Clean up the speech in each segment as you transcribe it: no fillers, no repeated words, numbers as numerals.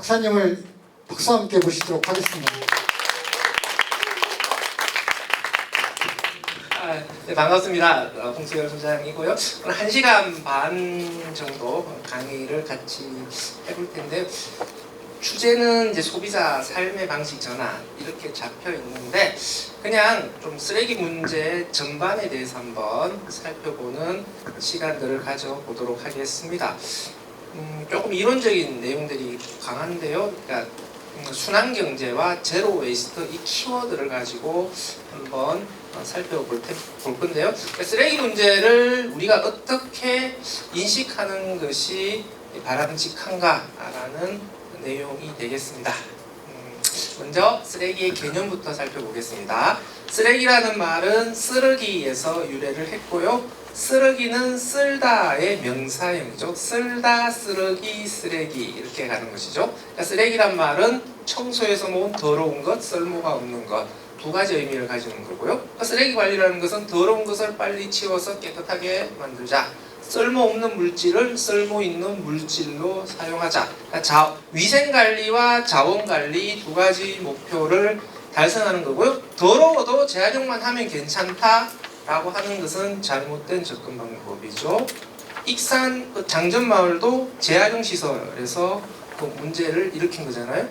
박사님을 박수와 함께 모시도록 하겠습니다. 네, 반갑습니다. 홍수열 소장이고요. 오늘 1시간 반 정도 강의를 같이 해볼 텐데요. 주제는 이제 소비자 삶의 방식 전환 이렇게 잡혀 있는데 그냥 좀 쓰레기 문제 전반에 대해서 한번 살펴보는 시간들을 가져보도록 하겠습니다. 조금 이론적인 내용들이 강한데요. 그러니까 순환경제와 제로 웨이스트 이 키워드를 가지고 한번 살펴볼 건데요. 그러니까 쓰레기 문제를 우리가 어떻게 인식하는 것이 바람직한가라는 내용이 되겠습니다. 먼저 쓰레기의 개념부터 살펴보겠습니다. 쓰레기라는 말은 쓰르기에서 유래를 했고요. 쓰르기는 쓸다의 명사형이죠. 쓸다, 쓰르기, 쓰레기 이렇게 가는 것이죠. 그러니까 쓰레기란 말은 청소에서 모은 더러운 것, 쓸모가 없는 것 두 가지 의미를 가지는 거고요. 그러니까 쓰레기 관리라는 것은 더러운 것을 빨리 치워서 깨끗하게 만들자. 쓸모없는 물질을 쓸모있는 물질로 사용하자. 그러니까 위생관리와 자원관리 두 가지 목표를 달성하는 거고요. 더러워도 재활용만 하면 괜찮다라고 하는 것은 잘못된 접근 방법이죠. 익산 장전마을도 재활용 시설에서 그 문제를 일으킨 거잖아요.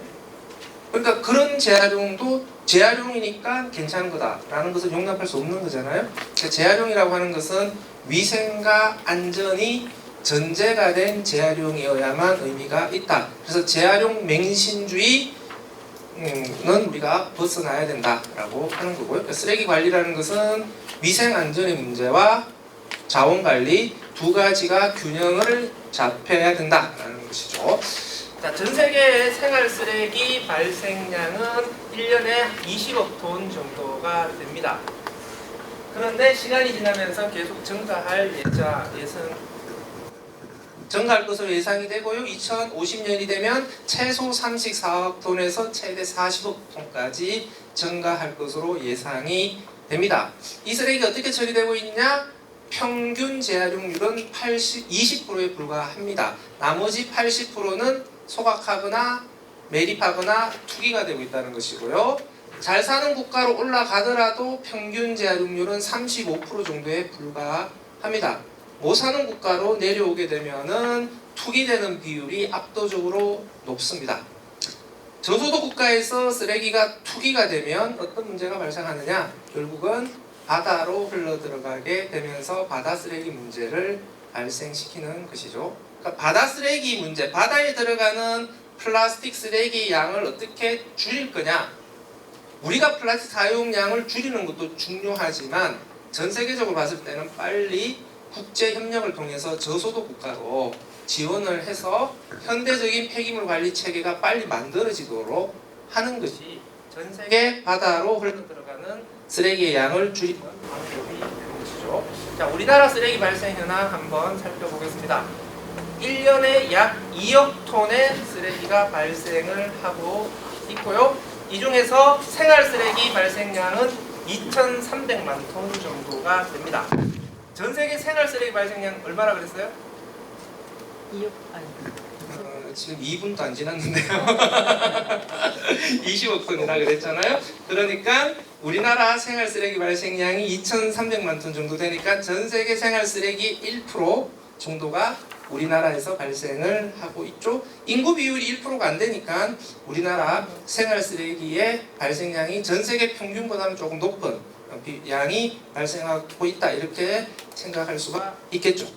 그러니까 그런 재활용도 재활용이니까 괜찮은 거다라는 것을 용납할 수 없는 거잖아요. 그러니까 재활용이라고 하는 것은 위생과 안전이 전제가 된 재활용이어야만 의미가 있다. 그래서 재활용 맹신주의는 우리가 벗어나야 된다라고 하는 거고요. 그러니까 쓰레기 관리라는 것은 위생 안전의 문제와 자원 관리 두 가지가 균형을 잡혀야 된다라는 것이죠. 자, 전 세계의 생활 쓰레기 발생량은 1년에 20억 톤 정도가 됩니다. 그런데 시간이 지나면서 계속 증가할 증가할 것으로 예상이 되고요. 2050년이 되면 최소 34억 톤에서 최대 40억 톤까지 증가할 것으로 예상이 됩니다. 이 쓰레기가 어떻게 처리되고 있냐? 평균 재활용률은 20%에 불과합니다. 나머지 80%는 소각하거나 매립하거나 투기가 되고 있다는 것이고요. 잘 사는 국가로 올라가더라도 평균 재활용률은 35% 정도에 불과합니다. 못 사는 국가로 내려오게 되면은 투기되는 비율이 압도적으로 높습니다. 저소득 국가에서 쓰레기가 투기가 되면 어떤 문제가 발생하느냐? 결국은 바다로 흘러들어가게 되면서 바다 쓰레기 문제를 발생시키는 것이죠. 그러니까 바다 쓰레기 문제, 바다에 들어가는 플라스틱 쓰레기 양을 어떻게 줄일 거냐? 우리가 플라스틱 사용량을 줄이는 것도 중요하지만 전 세계적으로 봤을 때는 빨리 국제 협력을 통해서 저소득 국가로 지원을 해서 현대적인 폐기물 관리 체계가 빨리 만들어지도록 하는 것이 전 세계 바다로 흘러들어가는 쓰레기의 양을 줄이는 방법이 되는 것이죠. 자, 우리나라 쓰레기 발생 현황 한번 살펴보겠습니다. 1년에 약 2억 톤의 쓰레기가 발생을 하고 있고요. 이 중에서 생활 쓰레기 발생량은 2,300만 톤 정도가 됩니다. 전 세계 생활 쓰레기 발생량 얼마나 그랬어요? 2억 아니. 지금 2분도 안 지났는데요. 20억 톤이나 그랬잖아요. 그러니까 우리나라 생활 쓰레기 발생량이 2,300만 톤 정도 되니까 전 세계 생활 쓰레기 1% 정도가 우리나라에서 발생을 하고 있죠. 인구 비율이 1%가 안 되니까 우리나라 생활 쓰레기의 발생량이 전 세계 평균보다는 조금 높은 양이 발생하고 있다 이렇게 생각할 수가 있겠죠.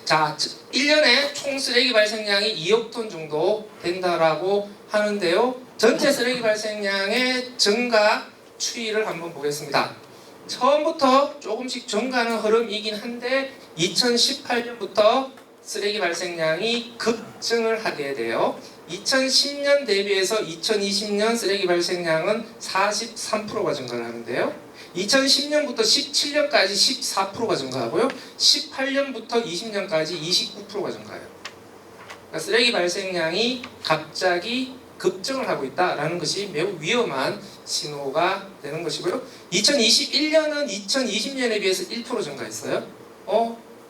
자, 1년에 총 쓰레기 발생량이 2억 톤 정도 된다라고 하는데요. 전체 쓰레기 발생량의 증가 추이를 한번 보겠습니다. 처음부터 조금씩 증가하는 흐름이긴 한데 2018년부터 쓰레기 발생량이 급증을 하게 돼요. 2010년 대비해서 2020년 쓰레기 발생량은 43%가 증가를 하는데요. 2010년부터 17년까지 14%가 증가하고요. 18년부터 20년까지 29%가 증가해요. 그러니까 쓰레기 발생량이 갑자기 급증을 하고 있다는 것이 매우 위험한 신호가 되는 것이고요. 2021년은 2020년에 비해서 1% 증가했어요.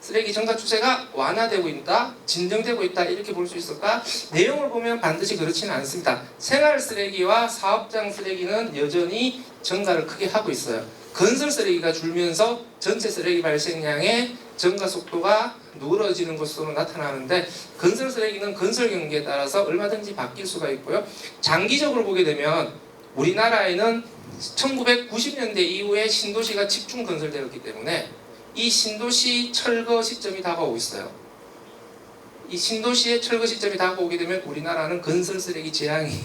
쓰레기 증가 추세가 완화되고 있다, 진정되고 있다 이렇게 볼 수 있을까? 내용을 보면 반드시 그렇지는 않습니다. 생활 쓰레기와 사업장 쓰레기는 여전히 증가를 크게 하고 있어요. 건설 쓰레기가 줄면서 전체 쓰레기 발생량의 증가 속도가 누그러지는 것으로 나타나는데 건설 쓰레기는 건설 경기에 따라서 얼마든지 바뀔 수가 있고요. 장기적으로 보게 되면 우리나라에는 1990년대 이후에 신도시가 집중 건설되었기 때문에 이 신도시 철거 시점이 다가오고 있어요. 이 신도시의 철거 시점이 다가오게 되면 우리나라는 건설 쓰레기 재앙이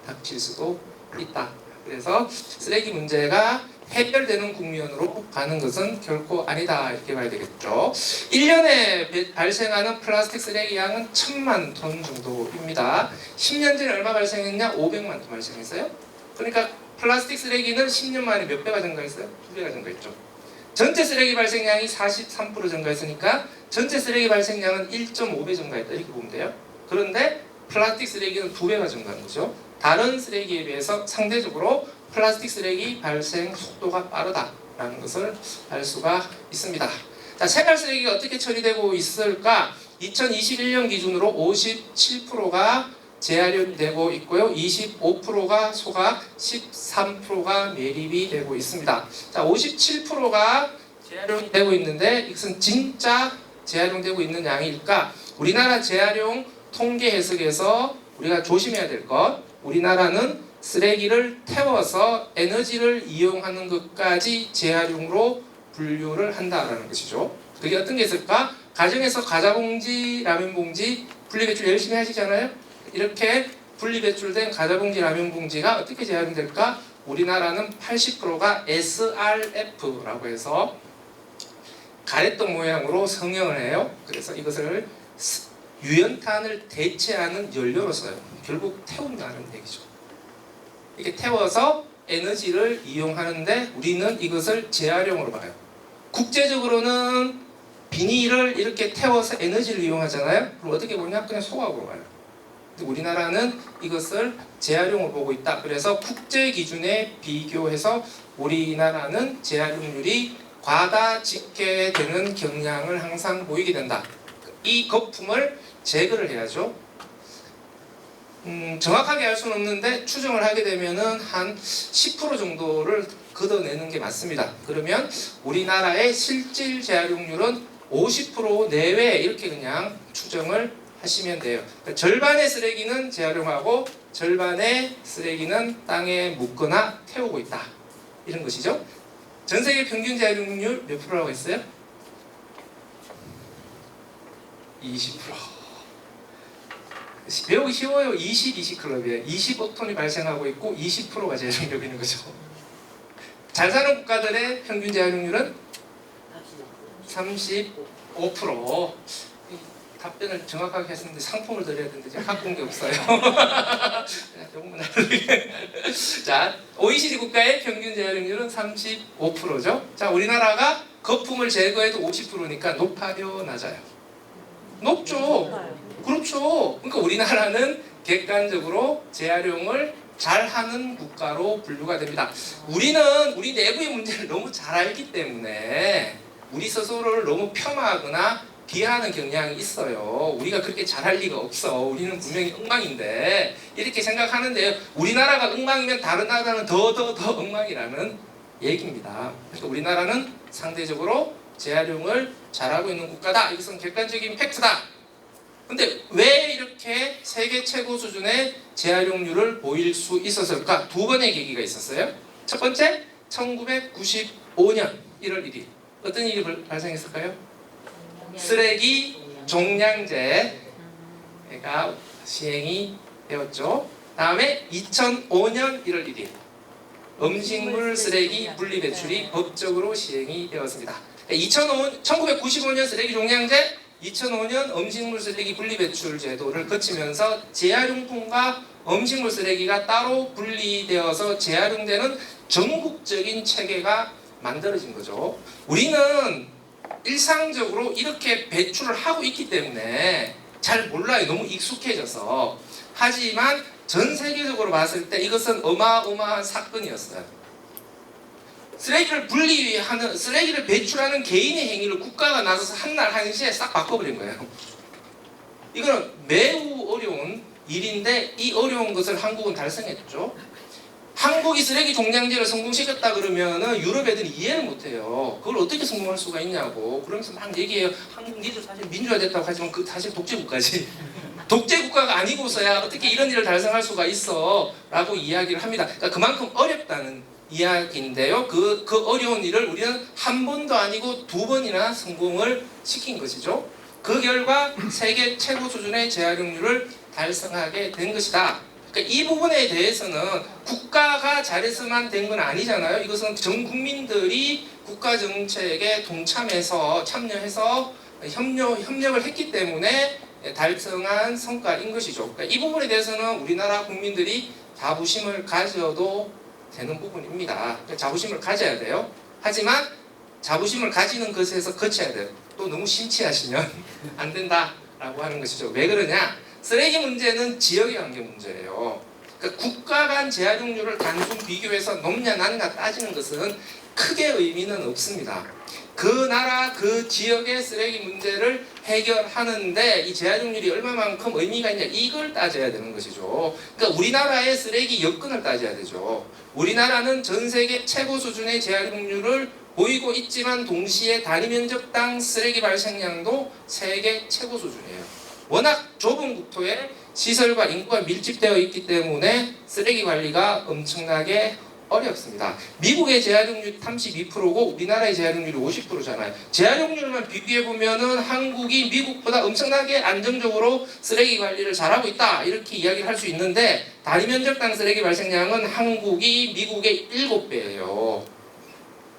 닥칠 수도 있다. 그래서 쓰레기 문제가 해결되는 국면으로 가는 것은 결코 아니다 이렇게 봐야 되겠죠. 1년에 발생하는 플라스틱 쓰레기 양은 1000만 톤 정도입니다. 10년 전에 얼마 발생했냐? 500만 톤 발생했어요. 그러니까 플라스틱 쓰레기는 10년 만에 몇 배가 증가했어요? 2배가 증가했죠. 전체 쓰레기 발생량이 43% 증가했으니까 전체 쓰레기 발생량은 1.5배 증가했다 이렇게 보면 돼요. 그런데 플라스틱 쓰레기는 2배가 증가한 거죠. 다른 쓰레기에 비해서 상대적으로 플라스틱 쓰레기 발생 속도가 빠르다라는 것을 알 수가 있습니다. 자, 생활 쓰레기가 어떻게 처리되고 있을까? 2021년 기준으로 57%가 재활용이 되고 있고요. 25%가 소각, 13%가 매립이 되고 있습니다. 자, 57%가 재활용이 되고 있는데 이것은 진짜 재활용되고 있는 양일까? 우리나라 재활용 통계 해석에서 우리가 조심해야 될 것, 우리나라는 쓰레기를 태워서 에너지를 이용하는 것까지 재활용으로 분류를 한다라는 것이죠. 그게 어떤 게 있을까? 가정에서 과자봉지, 라면봉지 분리배출 열심히 하시잖아요. 이렇게 분리배출된 과자봉지, 라면봉지가 어떻게 재활용될까? 우리나라는 80%가 SRF라고 해서 가래떡 모양으로 성형을 해요. 그래서 이것을 유연탄을 대체하는 연료로 써요. 결국 태운다는 얘기죠. 이렇게 태워서 에너지를 이용하는데 우리는 이것을 재활용으로 봐요. 국제적으로는 비닐을 이렇게 태워서 에너지를 이용하잖아요. 그럼 어떻게 보냐? 그냥 소각으로 봐요. 근데 우리나라는 이것을 재활용으로 보고 있다. 그래서 국제 기준에 비교해서 우리나라는 재활용률이 과다집계되는 경향을 항상 보이게 된다. 이 거품을 제거를 해야죠. 정확하게 알 수는 없는데 추정을 하게 되면은 한 10% 정도를 걷어내는 게 맞습니다. 그러면 우리나라의 실질 재활용률은 50% 내외 이렇게 그냥 추정을 하시면 돼요. 그러니까 절반의 쓰레기는 재활용하고 절반의 쓰레기는 땅에 묻거나 태우고 있다. 이런 것이죠. 전 세계 평균 재활용률 몇 프로라고 했어요? 20%. 배우기 쉬워요. 20 클럽이에요. 25톤이 발생하고 있고 20%가 재활용되고 있는 거죠. 잘 사는 국가들의 평균 재활용률은 35%. 답변을 정확하게 했었는데 상품을 드려야 되는데 제가 갖고 온 게 없어요. 조금만 자, OECD 국가의 평균 재활용률은 35%죠. 자, 우리나라가 거품을 제거해도 50%니까 높아요, 낮아요? 높죠. 그렇죠. 그러니까 우리나라는 객관적으로 재활용을 잘하는 국가로 분류가 됩니다. 우리는 우리 내부의 문제를 너무 잘 알기 때문에 우리 스스로를 너무 폄하하거나 비하하는 경향이 있어요. 우리가 그렇게 잘할 리가 없어. 우리는 분명히 엉망인데 이렇게 생각하는데요. 우리나라가 엉망이면 다른 나라는 더 엉망이라는 얘기입니다. 그러니까 우리나라는 상대적으로 재활용을 잘하고 있는 국가다. 이것은 객관적인 팩트다. 근데 왜 이렇게 세계 최고 수준의 재활용률을 보일 수 있었을까? 두 번의 계기가 있었어요. 첫 번째, 1995년 1월 1일 어떤 일이 발생했을까요? 쓰레기 종량제가 시행이 되었죠. 다음에 2005년 1월 1일 음식물 쓰레기 분리배출이 법적으로 시행이 되었습니다. 1995년 쓰레기 종량제, 2005년 음식물 쓰레기 분리배출 제도를 거치면서 재활용품과 음식물 쓰레기가 따로 분리되어서 재활용되는 전국적인 체계가 만들어진 거죠. 우리는 일상적으로 이렇게 배출을 하고 있기 때문에 잘 몰라요. 너무 익숙해져서. 하지만 전 세계적으로 봤을 때 이것은 어마어마한 사건이었어요. 쓰레기를 분리하는, 쓰레기를 배출하는 개인의 행위를 국가가 나서서 한날 한시에 싹 바꿔버린 거예요. 이거는 매우 어려운 일인데 이 어려운 것을 한국은 달성했죠. 한국이 쓰레기 종량제를 성공시켰다 그러면은 유럽 애들이 이해를 못해요. 그걸 어떻게 성공할 수가 있냐고. 그러면서 막 얘기해요. 한국 니들 사실 민주화됐다고 하지만 그 사실 독재국가지. 독재국가가 아니고서야 어떻게 이런 일을 달성할 수가 있어 라고 이야기를 합니다. 그러니까 그만큼 어렵다는 이야기인데요. 그 어려운 일을 우리는 한 번도 아니고 2번이나 성공을 시킨 것이죠. 그 결과 세계 최고 수준의 재활용률을 달성하게 된 것이다. 그러니까 이 부분에 대해서는 국가가 잘해서만 된 건 아니잖아요. 이것은 전 국민들이 국가 정책에 동참해서 참여해서 협력을 했기 때문에 달성한 성과인 것이죠. 그러니까 이 부분에 대해서는 우리나라 국민들이 자부심을 가져도 되는 부분입니다. 그러니까 자부심을 가져야 돼요. 하지만 자부심을 가지는 것에서 거쳐야 돼요. 또 너무 심취하시면 안 된다라고 하는 것이죠. 왜 그러냐? 쓰레기 문제는 지역의 관계 문제예요. 그러니까 국가 간 재활용률을 단순 비교해서 높냐 낮냐 따지는 것은 크게 의미는 없습니다. 그 나라 그 지역의 쓰레기 문제를 해결하는데 이 재활용률이 얼마만큼 의미가 있냐 이걸 따져야 되는 것이죠. 그러니까 우리나라의 쓰레기 여건을 따져야 되죠. 우리나라는 전 세계 최고 수준의 재활용률을 보이고 있지만 동시에 단위 면적당 쓰레기 발생량도 세계 최고 수준이에요. 워낙 좁은 국토에 시설과 인구가 밀집되어 있기 때문에 쓰레기 관리가 엄청나게 어렵습니다. 미국의 재활용률이 32%고 우리나라의 재활용률이 50%잖아요. 재활용률만 비교해보면은 한국이 미국보다 엄청나게 안정적으로 쓰레기 관리를 잘하고 있다 이렇게 이야기를 할 수 있는데 단위 면적당 쓰레기 발생량은 한국이 미국의 7배예요.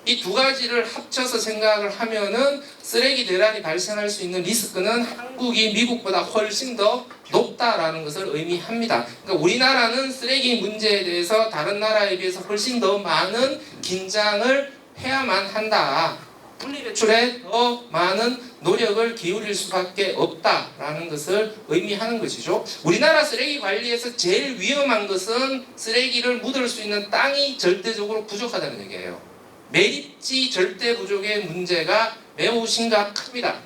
이 두 가지를 합쳐서 생각을 하면은 쓰레기 대란이 발생할 수 있는 리스크는 한국이 미국보다 훨씬 더 높다라는 것을 의미합니다. 그러니까 우리나라는 쓰레기 문제에 대해서 다른 나라에 비해서 훨씬 더 많은 긴장을 해야만 한다. 분리배출에 더 많은 노력을 기울일 수밖에 없다라는 것을 의미하는 것이죠. 우리나라 쓰레기 관리에서 제일 위험한 것은 쓰레기를 묻을 수 있는 땅이 절대적으로 부족하다는 얘기예요. 매립지 절대 부족의 문제가 매우 심각합니다.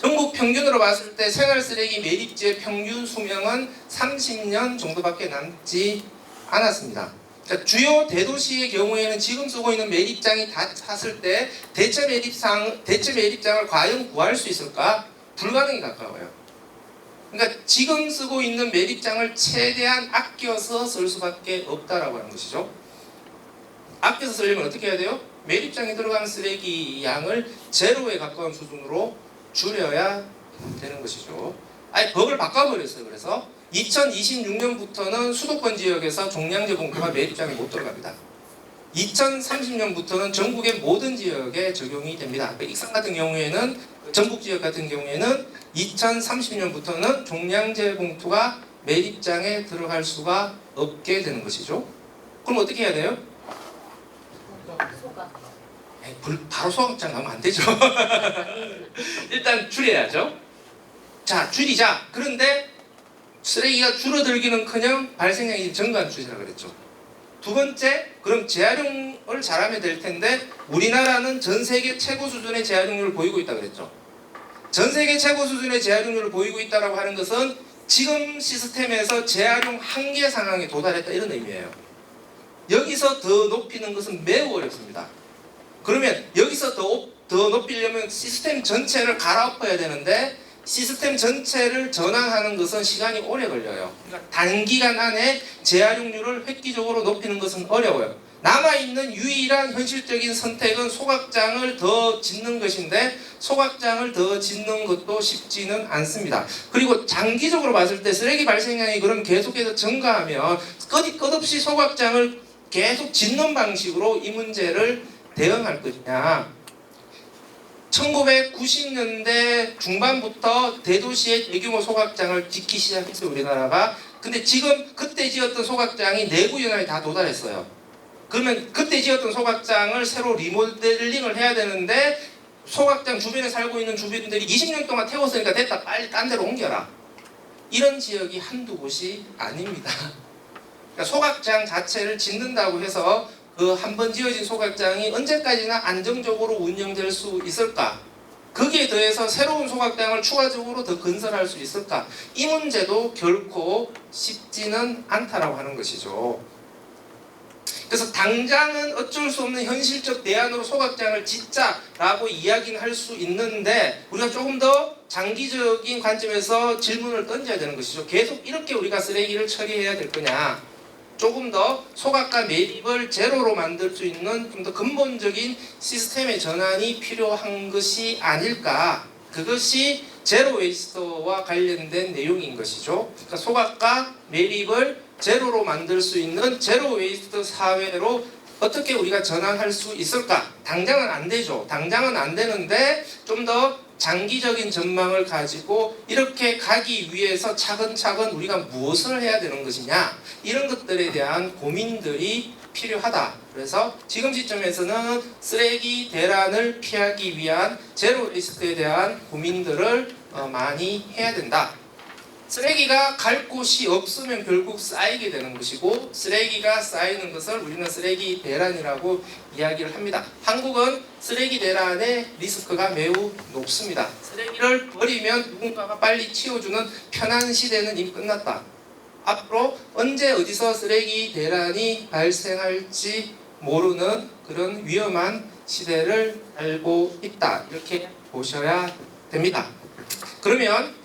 전국 평균으로 봤을 때 생활 쓰레기 매립지의 평균 수명은 30년 정도밖에 남지 않았습니다. 그러니까 주요 대도시의 경우에는 지금 쓰고 있는 매립장이 다 찼을 때 대체 매립장을 과연 구할 수 있을까? 불가능에 가까워요. 그러니까 지금 쓰고 있는 매립장을 최대한 아껴서 쓸 수밖에 없다라고 하는 것이죠. 아껴서 쓰려면 어떻게 해야 돼요? 매립장에 들어가는 쓰레기 양을 제로에 가까운 수준으로 줄여야 되는 것이죠. 아예 법을 바꿔버렸어요. 그래서 2026년부터는 수도권 지역에서 종량제 봉투가 매립장에 못 들어갑니다. 2030년부터는 전국의 모든 지역에 적용이 됩니다. 익산 같은 경우에는 전북 지역 같은 경우에는 2030년부터는 종량제 봉투가 매립장에 들어갈 수가 없게 되는 것이죠. 그럼 어떻게 해야 돼요? 바로 소각장 가면 안 되죠. 일단 줄여야죠. 자, 줄이자. 그런데 쓰레기가 줄어들기는커녕 발생량이 증가하는 추세라 그랬죠. 두 번째, 그럼 재활용을 잘하면 될 텐데 우리나라는 전 세계 최고 수준의 재활용률을 보이고 있다 그랬죠. 전 세계 최고 수준의 재활용률을 보이고 있다라고 하는 것은 지금 시스템에서 재활용 한계 상황에 도달했다 이런 의미예요. 여기서 더 높이는 것은 매우 어렵습니다. 그러면 여기서 더 높이려면 시스템 전체를 갈아엎어야 되는데 시스템 전체를 전환하는 것은 시간이 오래 걸려요. 그러니까 단기간 안에 재활용률을 획기적으로 높이는 것은 어려워요. 남아있는 유일한 현실적인 선택은 소각장을 더 짓는 것인데 소각장을 더 짓는 것도 쉽지는 않습니다. 그리고 장기적으로 봤을 때 쓰레기 발생량이 그럼 계속해서 증가하면 끝없이 소각장을 계속 짓는 방식으로 이 문제를 대응할 것이냐. 1990년대 중반부터 대도시의 대규모 소각장을 짓기 시작했어요, 우리나라가. 근데 지금 그때 지었던 소각장이 내구 연한에 다 도달했어요. 그러면 그때 지었던 소각장을 새로 리모델링을 해야 되는데 소각장 주변에 살고 있는 주민들이 20년 동안 태웠으니까 됐다, 빨리 딴 데로 옮겨라. 이런 지역이 한두 곳이 아닙니다. 그러니까 소각장 자체를 짓는다고 해서 그 한 번 지어진 소각장이 언제까지나 안정적으로 운영될 수 있을까? 거기에 더해서 새로운 소각장을 추가적으로 더 건설할 수 있을까? 이 문제도 결코 쉽지는 않다라고 하는 것이죠. 그래서 당장은 어쩔 수 없는 현실적 대안으로 소각장을 짓자라고 이야기는 할 수 있는데 우리가 조금 더 장기적인 관점에서 질문을 던져야 되는 것이죠. 계속 이렇게 우리가 쓰레기를 처리해야 될 거냐? 조금 더 소각과 매립을 제로로 만들 수 있는 좀 더 근본적인 시스템의 전환이 필요한 것이 아닐까. 그것이 제로 웨이스트와 관련된 내용인 것이죠. 그러니까 소각과 매립을 제로로 만들 수 있는 제로 웨이스트 사회로 어떻게 우리가 전환할 수 있을까? 당장은 안 되죠. 당장은 안 되는데 좀 더 장기적인 전망을 가지고 이렇게 가기 위해서 차근차근 우리가 무엇을 해야 되는 것이냐, 이런 것들에 대한 고민들이 필요하다. 그래서 지금 시점에서는 쓰레기 대란을 피하기 위한 제로 웨이스트에 대한 고민들을 많이 해야 된다. 쓰레기가 갈 곳이 없으면 결국 쌓이게 되는 것이고, 쓰레기가 쌓이는 것을 우리는 쓰레기 대란이라고 이야기를 합니다. 한국은 쓰레기 대란의 리스크가 매우 높습니다. 쓰레기를 버리면 누군가가 빨리 치워주는 편한 시대는 이미 끝났다. 앞으로 언제 어디서 쓰레기 대란이 발생할지 모르는 그런 위험한 시대를 알고 있다. 이렇게 보셔야 됩니다. 그러면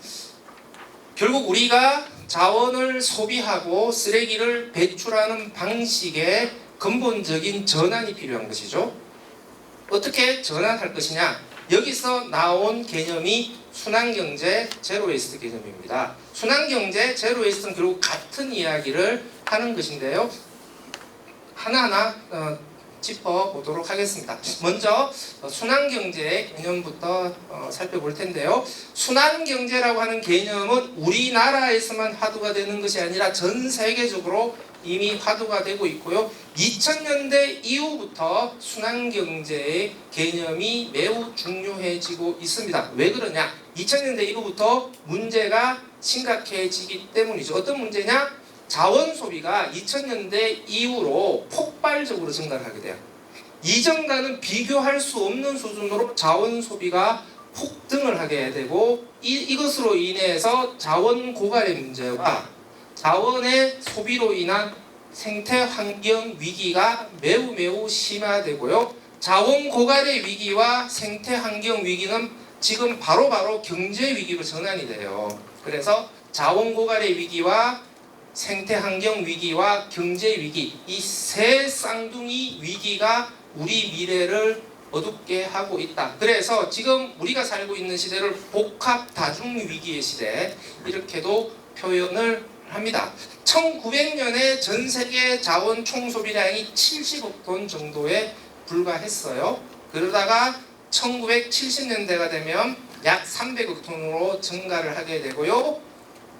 결국 우리가 자원을 소비하고 쓰레기를 배출하는 방식의 근본적인 전환이 필요한 것이죠. 어떻게 전환할 것이냐? 여기서 나온 개념이 순환경제 제로웨이스트 개념입니다. 순환경제 제로웨이스트는 결국 같은 이야기를 하는 것인데요. 하나하나 짚어보도록 하겠습니다. 먼저 순환경제의 개념부터 살펴볼 텐데요. 순환경제라고 하는 개념은 우리나라에서만 화두가 되는 것이 아니라 전 세계적으로 이미 화두가 되고 있고요. 2000년대 이후부터 순환경제의 개념이 매우 중요해지고 있습니다. 왜 그러냐? 2000년대 이후부터 문제가 심각해지기 때문이죠. 어떤 문제냐? 자원 소비가 2000년대 이후로 폭발적으로 증가를 하게 돼요. 이전과는 비교할 수 없는 수준으로 자원 소비가 폭등을 하게 되고, 이것으로 인해서 자원 고갈의 문제와 자원의 소비로 인한 생태 환경 위기가 매우 심화되고요. 자원 고갈의 위기와 생태 환경 위기는 지금 바로 경제 위기로 전환이 돼요. 그래서 자원 고갈의 위기와 생태 환경 위기와 경제 위기, 이 세 쌍둥이 위기가 우리 미래를 어둡게 하고 있다. 그래서 지금 우리가 살고 있는 시대를 복합 다중 위기의 시대, 이렇게도 표현을 합니다. 1900년에 전 세계 자원 총 소비량이 70억 톤 정도에 불과했어요. 그러다가 1970년대가 되면 약 300억 톤으로 증가를 하게 되고요.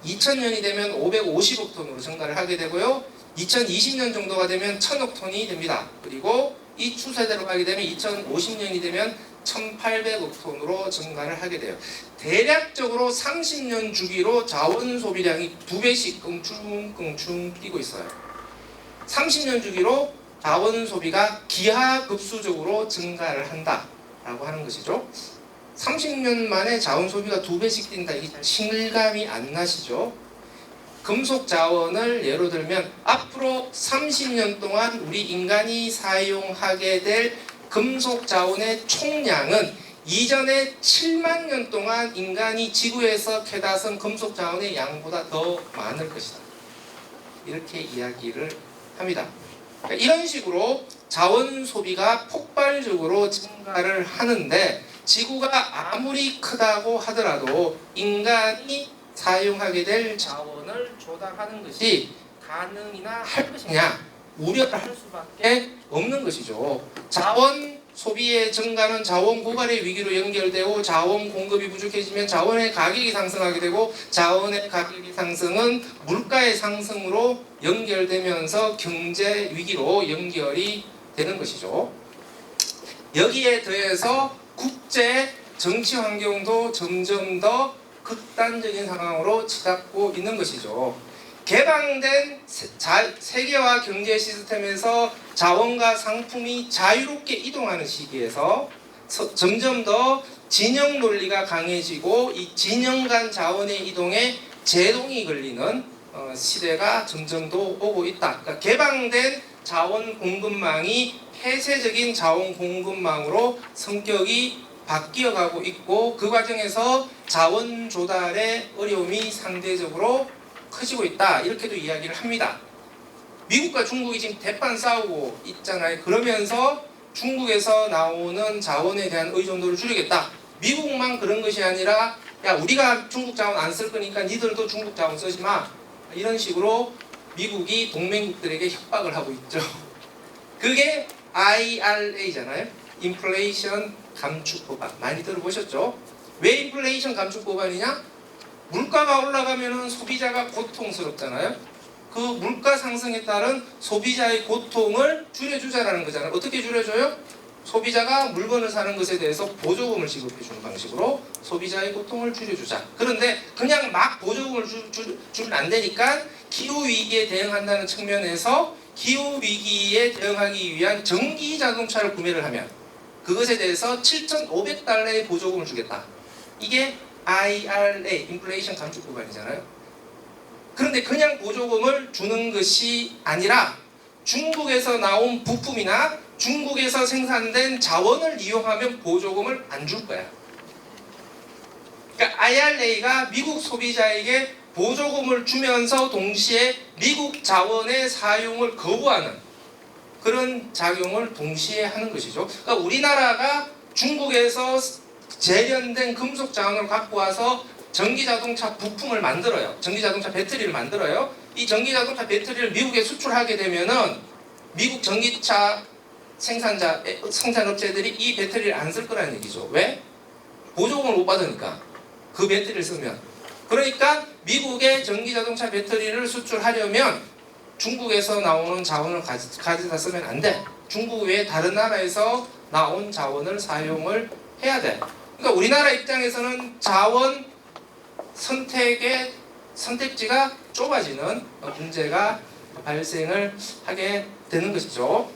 2000년이 되면 550억 톤으로 증가를 하게 되고요. 2020년 정도가 되면 1000억 톤이 됩니다. 그리고 이 추세대로 가게 되면 2050년이 되면 1800억 톤으로 증가를 하게 돼요. 대략적으로 30년 주기로 자원 소비량이 2배씩 껑충 뛰고 있어요. 30년 주기로 자원 소비가 기하급수적으로 증가를 한다라고 하는 것이죠. 30년 만에 자원 소비가 2배씩 뛴다. 이게 잘 실감이 안 나시죠? 금속 자원을 예로 들면 앞으로 30년 동안 우리 인간이 사용하게 될 금속 자원의 총량은 이전에 7만 년 동안 인간이 지구에서 캐다 쓴 금속 자원의 양보다 더 많을 것이다. 이렇게 이야기를 합니다. 그러니까 이런 식으로 자원 소비가 폭발적으로 증가를 하는데, 지구가 아무리 크다고 하더라도 인간이 사용하게 될 자원을 조달하는 것이 가능이나 할 것이냐, 우려를 할 수밖에 없는 것이죠. 자원 소비의 증가는 자원 고갈의 위기로 연결되고, 자원 공급이 부족해지면 자원의 가격이 상승하게 되고, 자원의 가격이 상승은 물가의 상승으로 연결되면서 경제 위기로 연결이 되는 것이죠. 여기에 더해서 국제 정치 환경도 점점 더 극단적인 상황으로 치닫고 있는 것이죠. 개방된 세계화 경제 시스템에서 자원과 상품이 자유롭게 이동하는 시기에서 점점 더 진영 논리가 강해지고 이 진영 간 자원의 이동에 제동이 걸리는 시대가 점점 더 오고 있다. 그러니까 개방된 자원 공급망이 폐쇄적인 자원 공급망으로 성격이 바뀌어가고 있고 그 과정에서 자원 조달의 어려움이 상대적으로 커지고 있다. 이렇게도 이야기를 합니다. 미국과 중국이 지금 대판 싸우고 있잖아요. 그러면서 중국에서 나오는 자원에 대한 의존도를 줄이겠다. 미국만 그런 것이 아니라 야 우리가 중국 자원 안 쓸 거니까 니들도 중국 자원 쓰지 마. 이런 식으로 미국이 동맹국들에게 협박을 하고 있죠. 그게 IRA잖아요. 인플레이션 감축 법안. 많이 들어보셨죠? 왜 인플레이션 감축 법안이냐? 물가가 올라가면은 소비자가 고통스럽잖아요. 그 물가 상승에 따른 소비자의 고통을 줄여주자라는 거잖아요. 어떻게 줄여줘요? 소비자가 물건을 사는 것에 대해서 보조금을 지급해주는 방식으로 소비자의 고통을 줄여주자. 그런데 그냥 막 보조금을 주면 안 되니까 기후위기에 대응한다는 측면에서 기후위기에 대응하기 위한 전기 자동차를 구매를 하면 그것에 대해서 7,500달러의 보조금을 주겠다. 이게 IRA, 인플레이션 감축 법안이잖아요. 그런데 그냥 보조금을 주는 것이 아니라 중국에서 나온 부품이나 중국에서 생산된 자원을 이용하면 보조금을 안 줄 거야. 그러니까 IRA가 미국 소비자에게 보조금을 주면서 동시에 미국 자원의 사용을 거부하는 그런 작용을 동시에 하는 것이죠. 그러니까 우리나라가 중국에서 재련된 금속 자원을 갖고 와서 전기자동차 부품을 만들어요. 전기자동차 배터리를 만들어요. 이 전기자동차 배터리를 미국에 수출하게 되면은 미국 전기차 생산업체들이 이 배터리를 안 쓸 거라는 얘기죠. 왜? 보조금을 못 받으니까. 그 배터리를 쓰면. 그러니까 미국의 전기자동차 배터리를 수출하려면 중국에서 나오는 자원을 가져다 쓰면 안 돼. 중국 외에 다른 나라에서 나온 자원을 사용을 해야 돼. 그러니까 우리나라 입장에서는 자원 선택의 선택지가 좁아지는 문제가 발생을 하게 되는 것이죠.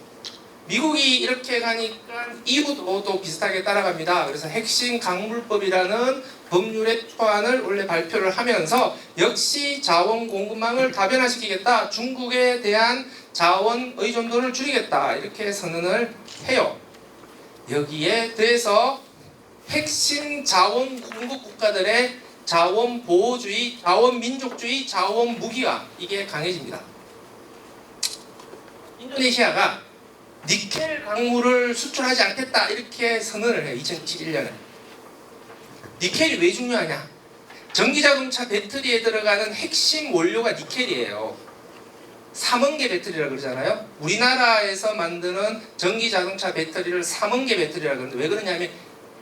미국이 이렇게 가니까 이유도 또 비슷하게 따라갑니다. 그래서 핵심 강물법이라는 법률의 초안을 원래 발표를 하면서 역시 자원 공급망을 다변화시키겠다. 중국에 대한 자원 의존도를 줄이겠다. 이렇게 선언을 해요. 여기에 대해서 핵심 자원 공급 국가들의 자원 보호주의, 자원 민족주의, 자원 무기화 이게 강해집니다. 인도네시아가 니켈 광물을 수출하지 않겠다 이렇게 선언을 해요. 2011년에. 니켈이 왜 중요하냐? 전기자동차 배터리에 들어가는 핵심 원료가 니켈이에요. 삼원계 배터리라고 그러잖아요. 우리나라에서 만드는 전기자동차 배터리를 삼원계 배터리라고 그러는데 왜 그러냐면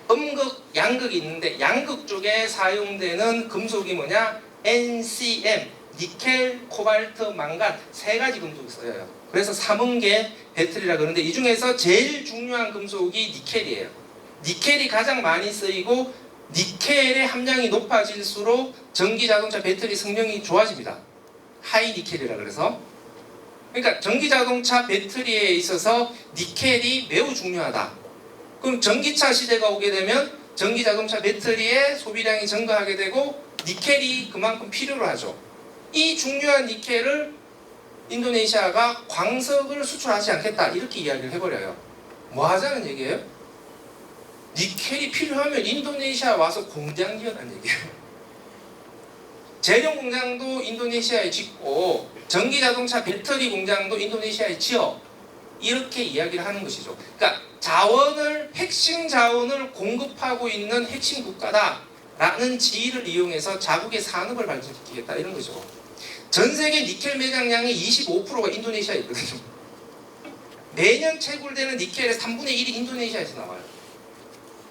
음극, 양극이 있는데 양극 쪽에 사용되는 금속이 뭐냐? NCM, 니켈, 코발트, 망간 세 가지 금속이 써요. 그래서 삼원계 배터리라고 그러는데 이 중에서 제일 중요한 금속이 니켈이에요. 니켈이 가장 많이 쓰이고 니켈의 함량이 높아질수록 전기자동차 배터리 성능이 좋아집니다. 하이 니켈이라 그래서. 그러니까 전기자동차 배터리에 있어서 니켈이 매우 중요하다. 그럼 전기차 시대가 오게 되면 전기자동차 배터리의 소비량이 증가하게 되고 니켈이 그만큼 필요로 하죠. 이 중요한 니켈을 인도네시아가 광석을 수출하지 않겠다 이렇게 이야기를 해버려요. 뭐 하자는 얘기예요? 니켈이 필요하면 인도네시아 와서 공장 지어라는 얘기예요. 재련 공장도 인도네시아에 짓고 전기자동차 배터리 공장도 인도네시아에 지어 이렇게 이야기를 하는 것이죠. 그러니까 자원을 핵심 자원을 공급하고 있는 핵심 국가다라는 지위를 이용해서 자국의 산업을 발전시키겠다 이런 거죠. 전 세계 니켈 매장량의 25%가 인도네시아에 있거든요. 매년 채굴되는 니켈의 3분의 1이 인도네시아에서 나와요.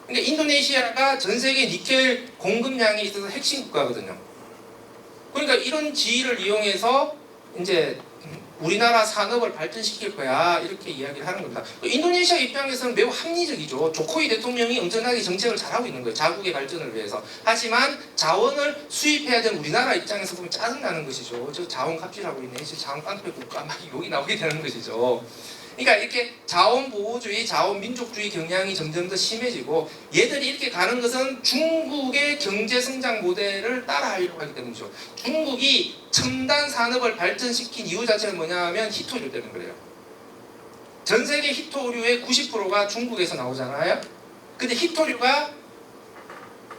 그러니까 인도네시아가 전 세계 니켈 공급량에 있어서 핵심 국가거든요. 그러니까 이런 지위를 이용해서 이제 우리나라 산업을 발전시킬 거야 이렇게 이야기를 하는 겁니다. 인도네시아 입장에서는 매우 합리적이죠. 조코이 대통령이 엄청나게 정책을 잘하고 있는 거예요. 자국의 발전을 위해서. 하지만 자원을 수입해야 되는 우리나라 입장에서 보면 짜증나는 것이죠. 저 자원 갑질하고 있네. 저 자원 깡패 국가 막 욕이 나오게 되는 것이죠. 그러니까 이렇게 자원 보호주의, 자원 민족주의 경향이 점점 더 심해지고 얘들이 이렇게 가는 것은 중국의 경제 성장 모델을 따라하려고 하기 때문이죠. 중국이 첨단 산업을 발전시킨 이유 자체는 뭐냐 하면 히토류 때문에 그래요. 전 세계 히토류의 90%가 중국에서 나오잖아요. 근데 히토류가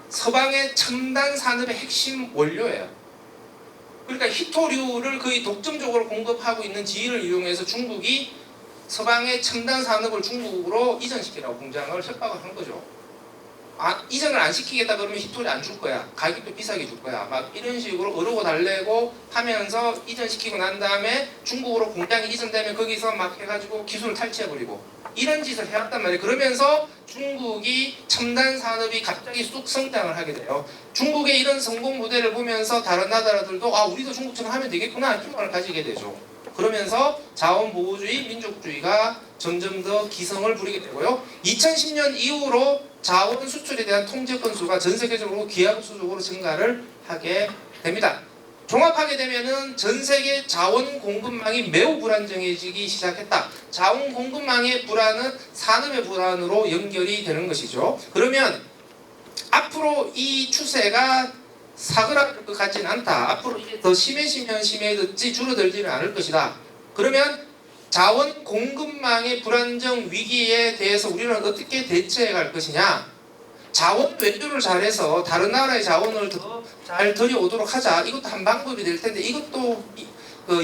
서방의 첨단 산업의 핵심 원료예요. 그러니까 히토류를 거의 독점적으로 공급하고 있는 지위를 이용해서 중국이 서방의 첨단 산업을 중국으로 이전시키라고 공장을 협박을 한 거죠. 이전을 안 시키겠다 그러면 히토리 안 줄 거야. 가격도 비싸게 줄 거야. 막 이런 식으로 어르고 달래고 하면서 이전시키고 난 다음에 중국으로 공장이 이전되면 거기서 막 해가지고 기술을 탈취해버리고 이런 짓을 해왔단 말이에요. 그러면서 중국이 첨단 산업이 갑자기 쑥 성장을 하게 돼요. 중국의 이런 성공 모델을 보면서 다른 나라들도 우리도 중국처럼 하면 되겠구나 희망을 가지게 되죠. 그러면서 자원보호주의, 민족주의가 점점 더 기성을 부리게 되고요. 2010년 이후로 자원 수출에 대한 통제 건수가 전 세계적으로 기하급수적으로 증가를 하게 됩니다. 종합하게 되면은 전 세계 자원 공급망이 매우 불안정해지기 시작했다. 자원 공급망의 불안은 산업의 불안으로 연결이 되는 것이죠. 그러면 앞으로 이 추세가 사그라들 것 같지는 않다. 앞으로 이게 더 심해지면 심해졌지 줄어들지는 않을 것이다. 그러면 자원 공급망의 불안정 위기에 대해서 우리는 어떻게 대처해 갈 것이냐? 자원 외교를 잘해서 다른 나라의 자원을 더 잘 들여오도록 하자. 이것도 한 방법이 될 텐데 이것도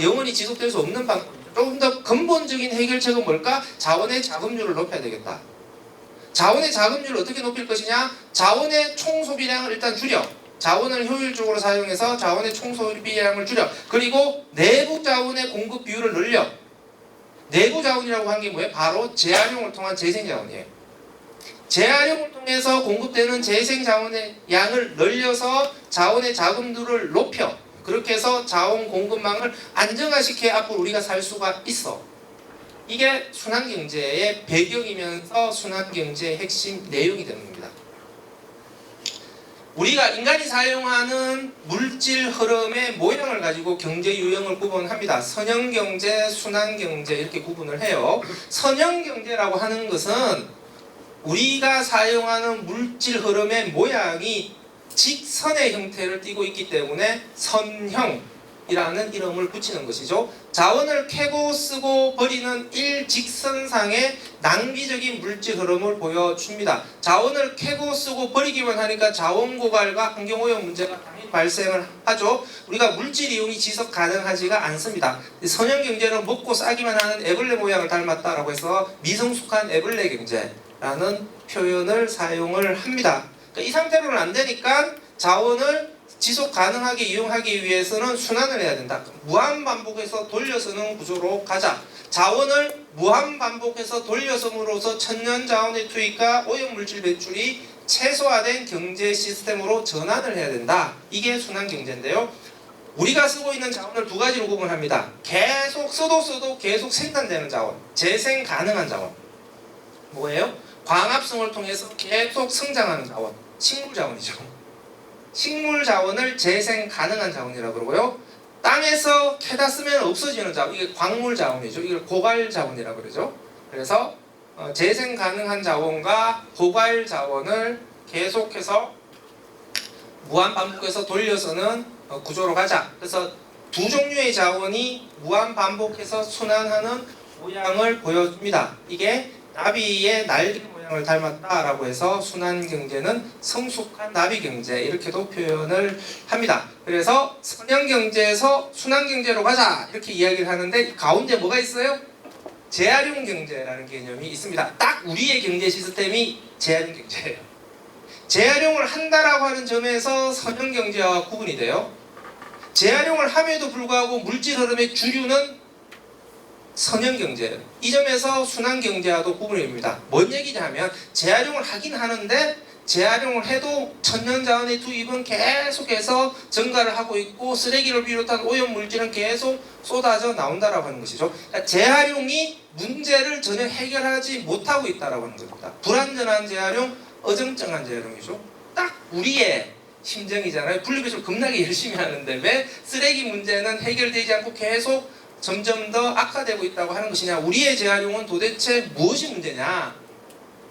영원히 지속될 수 없는 방법이죠. 조금 더 근본적인 해결책은 뭘까? 자원의 자금률을 높여야 되겠다. 자원의 자금률을 어떻게 높일 것이냐? 자원의 총 소비량을 일단 줄여. 자원을 효율적으로 사용해서 자원의 총 소비량을 줄여. 그리고 내부 자원의 공급 비율을 늘려. 내부 자원이라고 한 게 뭐예요? 바로 재활용을 통한 재생 자원이에요. 재활용을 통해서 공급되는 재생 자원의 양을 늘려서 자원의 자금률을 높여. 그렇게 해서 자원 공급망을 안정화시켜야 앞으로 우리가 살 수가 있어. 이게 순환경제의 배경이면서 순환경제의 핵심 내용이 되는 겁니다. 우리가 인간이 사용하는 물질 흐름의 모양을 가지고 경제 유형을 구분합니다. 선형경제, 순환경제 이렇게 구분을 해요. 선형경제라고 하는 것은 우리가 사용하는 물질 흐름의 모양이 직선의 형태를 띠고 있기 때문에 선형이라는 이름을 붙이는 것이죠. 자원을 캐고 쓰고 버리는 일직선상의 낭비적인 물질 흐름을 보여줍니다. 자원을 캐고 쓰고 버리기만 하니까 자원 고갈과 환경오염 문제가 당연히 발생을 하죠. 우리가 물질 이용이 지속 가능하지가 않습니다. 선형경제는 먹고 싸기만 하는 애벌레 모양을 닮았다라고 해서 미성숙한 애벌레 경제라는 표현을 사용을 합니다. 이 상태로는 안 되니까 자원을 지속 가능하게 이용하기 위해서는 순환을 해야 된다. 무한 반복해서 돌려쓰는 구조로 가자. 자원을 무한 반복해서 돌려섬으로써 천년 자원의 투입과 오염물질 배출이 최소화된 경제 시스템으로 전환을 해야 된다. 이게 순환경제인데요. 우리가 쓰고 있는 자원을 두 가지로 구분합니다. 계속 써도 계속 생산되는 자원, 재생 가능한 자원. 뭐예요? 광합성을 통해서 계속 성장하는 자원, 식물 자원이죠. 식물 자원을 재생 가능한 자원이라고 그러고요. 땅에서 캐다 쓰면 없어지는 자원, 이게 광물 자원이죠. 이걸 고갈 자원이라고 그러죠. 그래서 재생 가능한 자원과 고갈 자원을 계속해서 무한 반복해서 돌려서는 구조로 가자. 그래서 두 종류의 자원이 무한 반복해서 순환하는 모양을 보여줍니다. 이게 나비의 날개 모양을 닮았다라고 해서 순환경제는 성숙한 나비경제 이렇게도 표현을 합니다. 그래서 선형경제에서 순환경제로 가자 이렇게 이야기를 하는데 가운데 뭐가 있어요? 재활용경제라는 개념이 있습니다. 딱 우리의 경제 시스템이 재활용경제예요. 재활용을 한다라고 하는 점에서 선형경제와 구분이 돼요. 재활용을 함에도 불구하고 물질 흐름의 주류는 선형경제예요. 이 점에서 순환경제와도 구분이 됩니다. 뭔 얘기냐면 재활용을 하긴 하는데 재활용을 해도 천연자원의 투입은 계속해서 증가를 하고 있고 쓰레기를 비롯한 오염물질은 계속 쏟아져 나온다라고 하는 것이죠. 그러니까 재활용이 문제를 전혀 해결하지 못하고 있다라고 하는 겁니다. 불완전한 재활용, 어정쩡한 재활용이죠. 딱 우리의 심정이잖아요. 분리배출 겁나게 열심히 하는데 왜 쓰레기 문제는 해결되지 않고 계속 점점 더 악화되고 있다고 하는 것이냐. 우리의 재활용은 도대체 무엇이 문제냐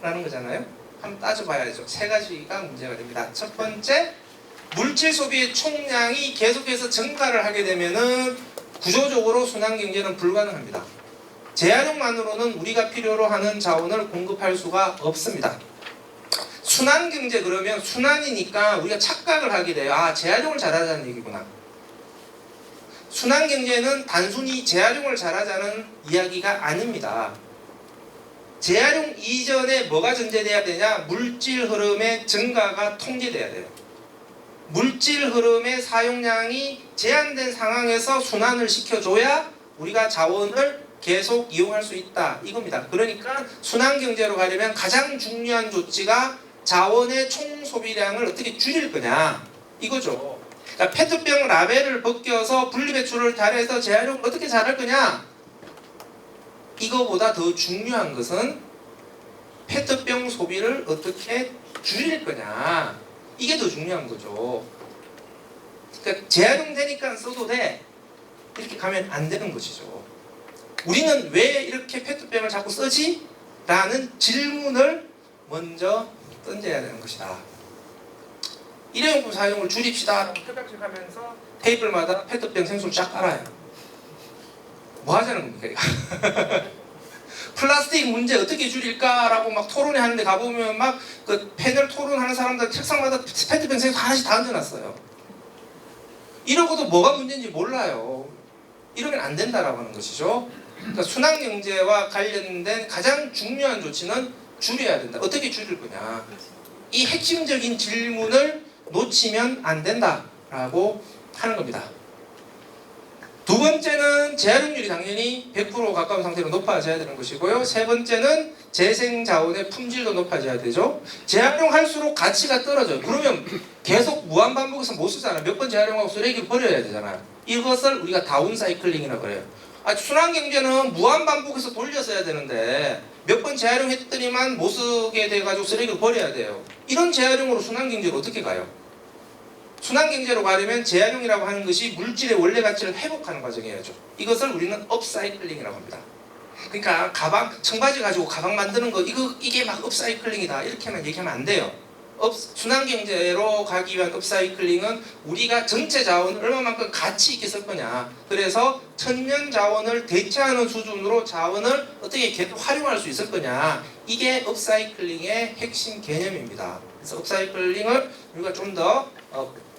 라는 거잖아요. 한번 따져봐야죠. 세 가지가 문제가 됩니다. 첫 번째, 물질 소비의 총량이 계속해서 증가를 하게 되면은 구조적으로 순환경제는 불가능합니다. 재활용만으로는 우리가 필요로 하는 자원을 공급할 수가 없습니다. 순환경제 그러면 순환이니까 우리가 착각을 하게 돼요. 아, 재활용을 잘하자는 얘기구나. 순환경제는 단순히 재활용을 잘하자는 이야기가 아닙니다. 재활용 이전에 뭐가 전제돼야 되냐? 물질 흐름의 증가가 통제돼야 돼요. 물질 흐름의 사용량이 제한된 상황에서 순환을 시켜줘야 우리가 자원을 계속 이용할 수 있다 이겁니다. 그러니까 순환경제로 가려면 가장 중요한 조치가 자원의 총 소비량을 어떻게 줄일 거냐 이거죠. 그러니까 페트병 라벨을 벗겨서 분리배출을 잘해서 재활용을 어떻게 잘할 거냐? 이거보다 더 중요한 것은 페트병 소비를 어떻게 줄일 거냐 이게 더 중요한 거죠. 그러니까 재활용되니까 써도 돼 이렇게 가면 안 되는 것이죠. 우리는 왜 이렇게 페트병을 자꾸 쓰지? 라는 질문을 먼저 던져야 되는 것이다. 일회용품 사용을 줄입시다. 표작식 하면서 테이블마다 페트병 생수를 쫙 깔아요. 뭐 하자는 겁니까? 플라스틱 문제 어떻게 줄일까라고 막 토론회 하는데 가보면 막 그 패널 토론하는 사람들 책상마다 페트병 생수 하나씩 다 얹어놨어요. 이러고도 뭐가 문제인지 몰라요. 이러면 안 된다라고 하는 것이죠. 그러니까 순환경제와 관련된 가장 중요한 조치는 줄여야 된다. 어떻게 줄일 거냐. 이 핵심적인 질문을 놓치면 안 된다라고 하는 겁니다. 두 번째는 재활용률이 당연히 100% 가까운 상태로 높아져야 되는 것이고요. 세 번째는 재생자원의 품질도 높아져야 되죠. 재활용할수록 가치가 떨어져요. 그러면 계속 무한반복해서 못 쓰잖아요. 몇 번 재활용하고 쓰레기를 버려야 되잖아요. 이것을 우리가 다운사이클링이라고 그래요. 순환경제는 무한반복해서 돌려 써야 되는데 몇 번 재활용했더니만 못 쓰게 돼가지고 쓰레기를 버려야 돼요. 이런 재활용으로 순환경제를 어떻게 가요? 순환경제로 가려면 재활용이라고 하는 것이 물질의 원래 가치를 회복하는 과정이어야죠. 이것을 우리는 업사이클링이라고 합니다. 그러니까 가방, 청바지 가지고 가방 만드는 거 이게 막 업사이클링이다 이렇게만 얘기하면 안 돼요. 순환경제로 가기 위한 업사이클링은 우리가 전체 자원을 얼마만큼 가치 있게 쓸 거냐. 그래서 천년 자원을 대체하는 수준으로 자원을 어떻게 계속 활용할 수 있을 거냐. 이게 업사이클링의 핵심 개념입니다. 그래서 업사이클링을 우리가 좀 더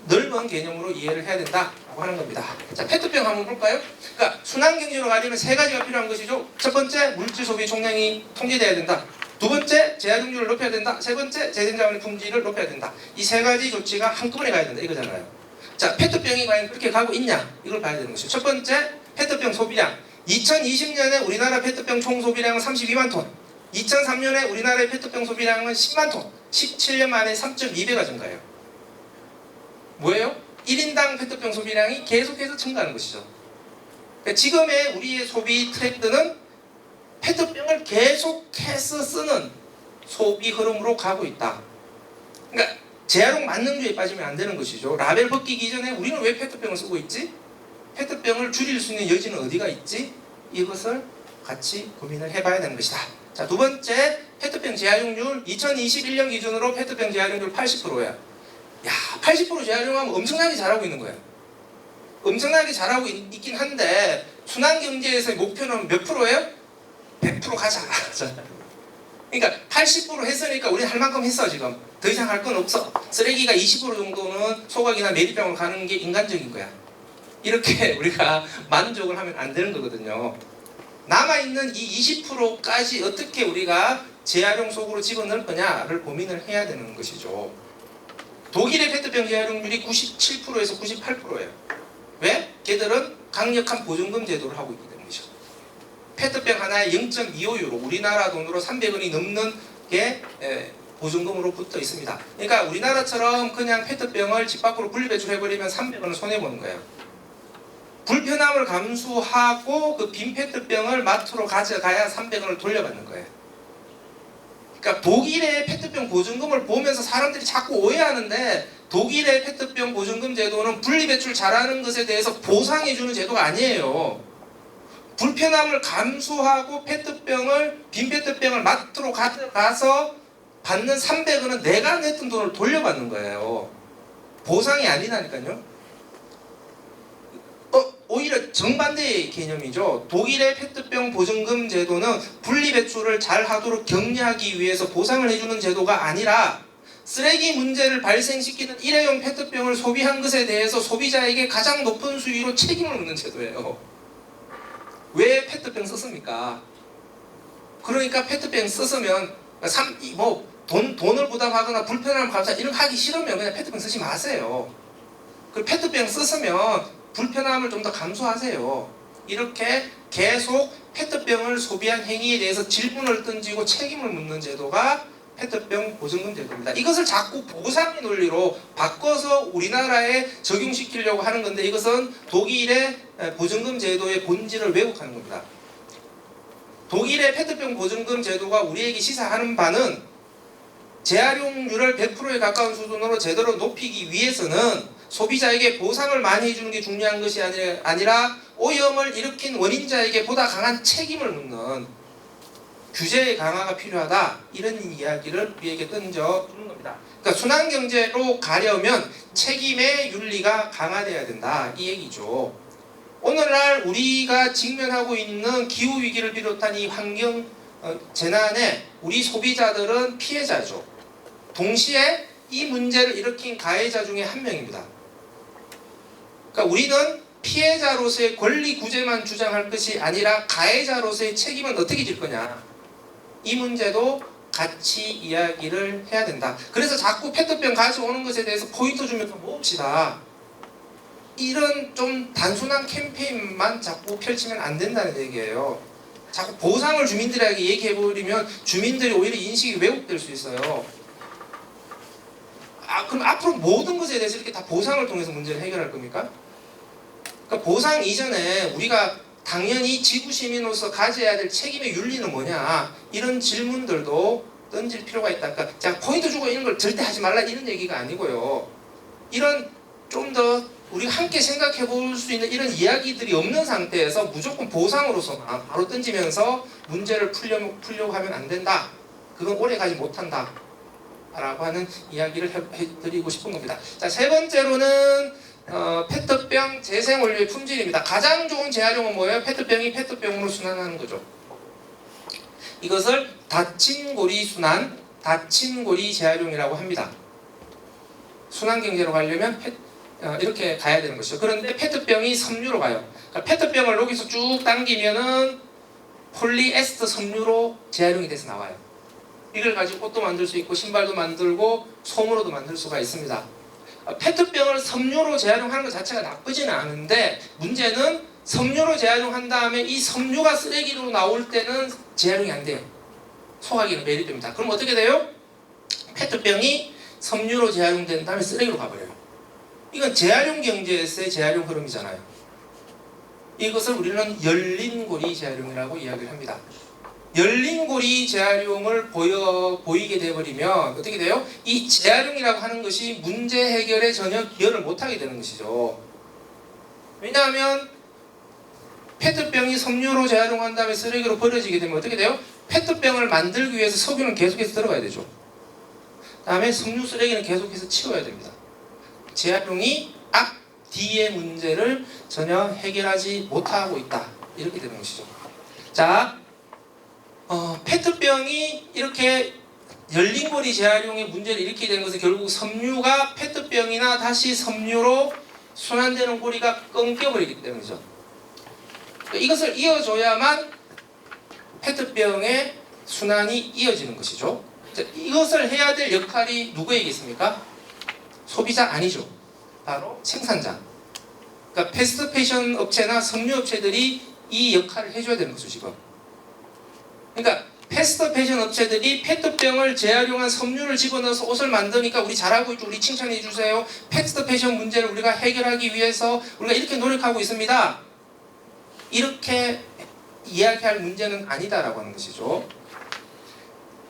넓은 개념으로 이해를 해야 된다라고 하는 겁니다. 자, 페트병 한번 볼까요? 그러니까 순환경제로 가려면 세 가지가 필요한 것이죠. 첫 번째, 물질 소비 총량이 통제돼야 된다. 두 번째, 재활용률을 높여야 된다. 세 번째, 재생자원의 품질을 높여야 된다. 이 세 가지 조치가 한꺼번에 가야 된다 이거잖아요. 자, 페트병이 과연 그렇게 가고 있냐? 이걸 봐야 되는 것이죠. 첫 번째, 페트병 소비량. 2020년에 우리나라 페트병 총 소비량은 32만 톤. 2003년에 우리나라의 페트병 소비량은 10만 톤. 17년 만에 3.2배가 증가해요. 뭐예요? 1인당 페트병 소비량이 계속해서 증가하는 것이죠. 그러니까 지금의 우리의 소비 트렌드는 페트병을 계속해서 쓰는 소비 흐름으로 가고 있다. 그러니까 재활용 만능주의에 빠지면 안 되는 것이죠. 라벨 벗기기 전에 우리는 왜 페트병을 쓰고 있지? 페트병을 줄일 수 있는 여지는 어디가 있지? 이것을 같이 고민을 해봐야 되는 것이다. 자, 두 번째, 페트병 재활용률 2021년 기준으로 페트병 재활용률 80%예요. 야, 80% 재활용하면 엄청나게 잘하고 있는 거예요. 엄청나게 잘하고 있긴 한데 순환경제에서의 목표는 몇 프로예요? 100% 가자. 그러니까 80% 했으니까 우리 할 만큼 했어 지금. 더 이상 할 건 없어. 쓰레기가 20% 정도는 소각이나 매립병으로 가는 게 인간적인 거야. 이렇게 우리가 만족을 하면 안 되는 거거든요. 남아있는 이 20%까지 어떻게 우리가 재활용 속으로 집어넣을 거냐를 고민을 해야 되는 것이죠. 독일의 페트병 재활용률이 97%에서 98%예요. 왜? 걔들은 강력한 보증금 제도를 하고 있기 때문이죠. 페트병 하나에 0.25유로 우리나라 돈으로 300원이 넘는 게 보증금으로 붙어 있습니다. 그러니까 우리나라처럼 그냥 페트병을 집 밖으로 분리배출해버리면 300원을 손해보는 거예요. 불편함을 감수하고 그 빈 페트병을 마트로 가져가야 300원을 돌려받는 거예요. 그러니까 독일의 페트병 보증금을 보면서 사람들이 자꾸 오해하는데, 독일의 페트병 보증금 제도는 분리배출 잘하는 것에 대해서 보상해주는 제도가 아니에요. 불편함을 감수하고 빈 페트병을 마트로 가져가서 받는 300원은 내가 냈던 돈을 돌려받는 거예요. 보상이 아니라니까요. 오히려 정반대의 개념이죠. 독일의 페트병 보증금 제도는 분리배출을 잘 하도록 격려하기 위해서 보상을 해주는 제도가 아니라, 쓰레기 문제를 발생시키는 일회용 페트병을 소비한 것에 대해서 소비자에게 가장 높은 수위로 책임을 묻는 제도예요. 왜 페트병 썼습니까? 그러니까 페트병 썼으면 돈을 부담하거나 불편함을 감수하거나 이런 거 하기 싫으면 그냥 페트병 쓰지 마세요. 그 페트병 썼으면 불편함을 좀 더 감수하세요. 이렇게 계속 페트병을 소비한 행위에 대해서 질문을 던지고 책임을 묻는 제도가 페트병 보증금 제도입니다. 이것을 자꾸 보상의 논리로 바꿔서 우리나라에 적용시키려고 하는 건데, 이것은 독일의 보증금 제도의 본질을 왜곡하는 겁니다. 독일의 페트병 보증금 제도가 우리에게 시사하는 바는, 재활용률을 100%에 가까운 수준으로 제대로 높이기 위해서는 소비자에게 보상을 많이 해주는 게 중요한 것이 아니라 오염을 일으킨 원인자에게 보다 강한 책임을 묻는 규제의 강화가 필요하다, 이런 이야기를 우리에게 던져주는 겁니다. 그러니까 순환경제로 가려면 책임의 윤리가 강화돼야 된다, 이 얘기죠. 오늘날 우리가 직면하고 있는 기후위기를 비롯한 이 환경 재난에 우리 소비자들은 피해자죠. 동시에 이 문제를 일으킨 가해자 중에 한 명입니다. 그러니까 우리는 피해자로서의 권리 구제만 주장할 것이 아니라 가해자로서의 책임은 어떻게 질 거냐, 이 문제도 같이 이야기를 해야 된다. 그래서 자꾸 페트병 가져오는 것에 대해서 포인트 주면서 모읍시다, 이런 좀 단순한 캠페인만 자꾸 펼치면 안 된다는 얘기예요. 자꾸 보상을 주민들에게 얘기해버리면 주민들이 오히려 인식이 왜곡될 수 있어요. 그럼 앞으로 모든 것에 대해서 이렇게 다 보상을 통해서 문제를 해결할 겁니까? 그러니까 보상 이전에 우리가 당연히 지구 시민으로서 가져야 될 책임의 윤리는 뭐냐, 이런 질문들도 던질 필요가 있다. 그러니까 자, 포인트 주고 이런 걸 절대 하지 말라, 이런 얘기가 아니고요. 이런 좀 더 우리가 함께 생각해 볼 수 있는 이런 이야기들이 없는 상태에서 무조건 보상으로서만 바로 던지면서 문제를 풀려고 하면 안 된다. 그건 오래 가지 못한다 라고 하는 이야기를 해드리고 싶은 겁니다. 자, 세 번째로는 페트병 재생원료의 품질입니다. 가장 좋은 재활용은 뭐예요? 페트병이 페트병으로 순환하는 거죠. 이것을 닫힌 고리 순환, 닫힌 고리 재활용이라고 합니다. 순환경제로 가려면 이렇게 가야 되는 것이죠. 그런데 페트병이 섬유로 가요. 그러니까 페트병을 여기서 쭉 당기면은 폴리에스터 섬유로 재활용이 돼서 나와요. 이걸 가지고 옷도 만들 수 있고 신발도 만들고 솜으로도 만들 수가 있습니다. 페트병을 섬유로 재활용하는 것 자체가 나쁘지는 않은데, 문제는 섬유로 재활용한 다음에 이 섬유가 쓰레기로 나올 때는 재활용이 안 돼요. 소화기는 매립됩니다. 그럼 어떻게 돼요? 페트병이 섬유로 재활용된 다음에 쓰레기로 가버려요. 이건 재활용 경제에서의 재활용 흐름이잖아요. 이것을 우리는 열린 고리 재활용이라고 이야기를 합니다. 열린 고리 재활용을 보이게 되어버리면 어떻게 돼요? 이 재활용이라고 하는 것이 문제 해결에 전혀 기여를 못하게 되는 것이죠. 왜냐하면 페트병이 섬유로 재활용한 다음에 쓰레기로 버려지게 되면 어떻게 돼요? 페트병을 만들기 위해서 석유는 계속해서 들어가야 되죠. 다음에 섬유 쓰레기는 계속해서 치워야 됩니다. 재활용이 앞뒤의 문제를 전혀 해결하지 못하고 있다, 이렇게 되는 것이죠. 자, 페트병이 이렇게 열린고리 재활용의 문제를 일으키게 되는 것은 결국 섬유가 페트병이나 다시 섬유로 순환되는 고리가 끊겨버리기 때문이죠. 이것을 이어줘야만 페트병의 순환이 이어지는 것이죠. 이것을 해야 될 역할이 누구에게 있습니까? 소비자 아니죠. 바로 생산자. 그러니까 패스트 패션 업체나 섬유 업체들이 이 역할을 해줘야 되는 거죠, 지금. 그러니까 패스트 패션 업체들이 페트병을 재활용한 섬유를 집어넣어서 옷을 만드니까 우리 잘하고 있죠. 우리 칭찬해 주세요. 패스트 패션 문제를 우리가 해결하기 위해서 우리가 이렇게 노력하고 있습니다. 이렇게 이야기할 문제는 아니다라고 하는 것이죠.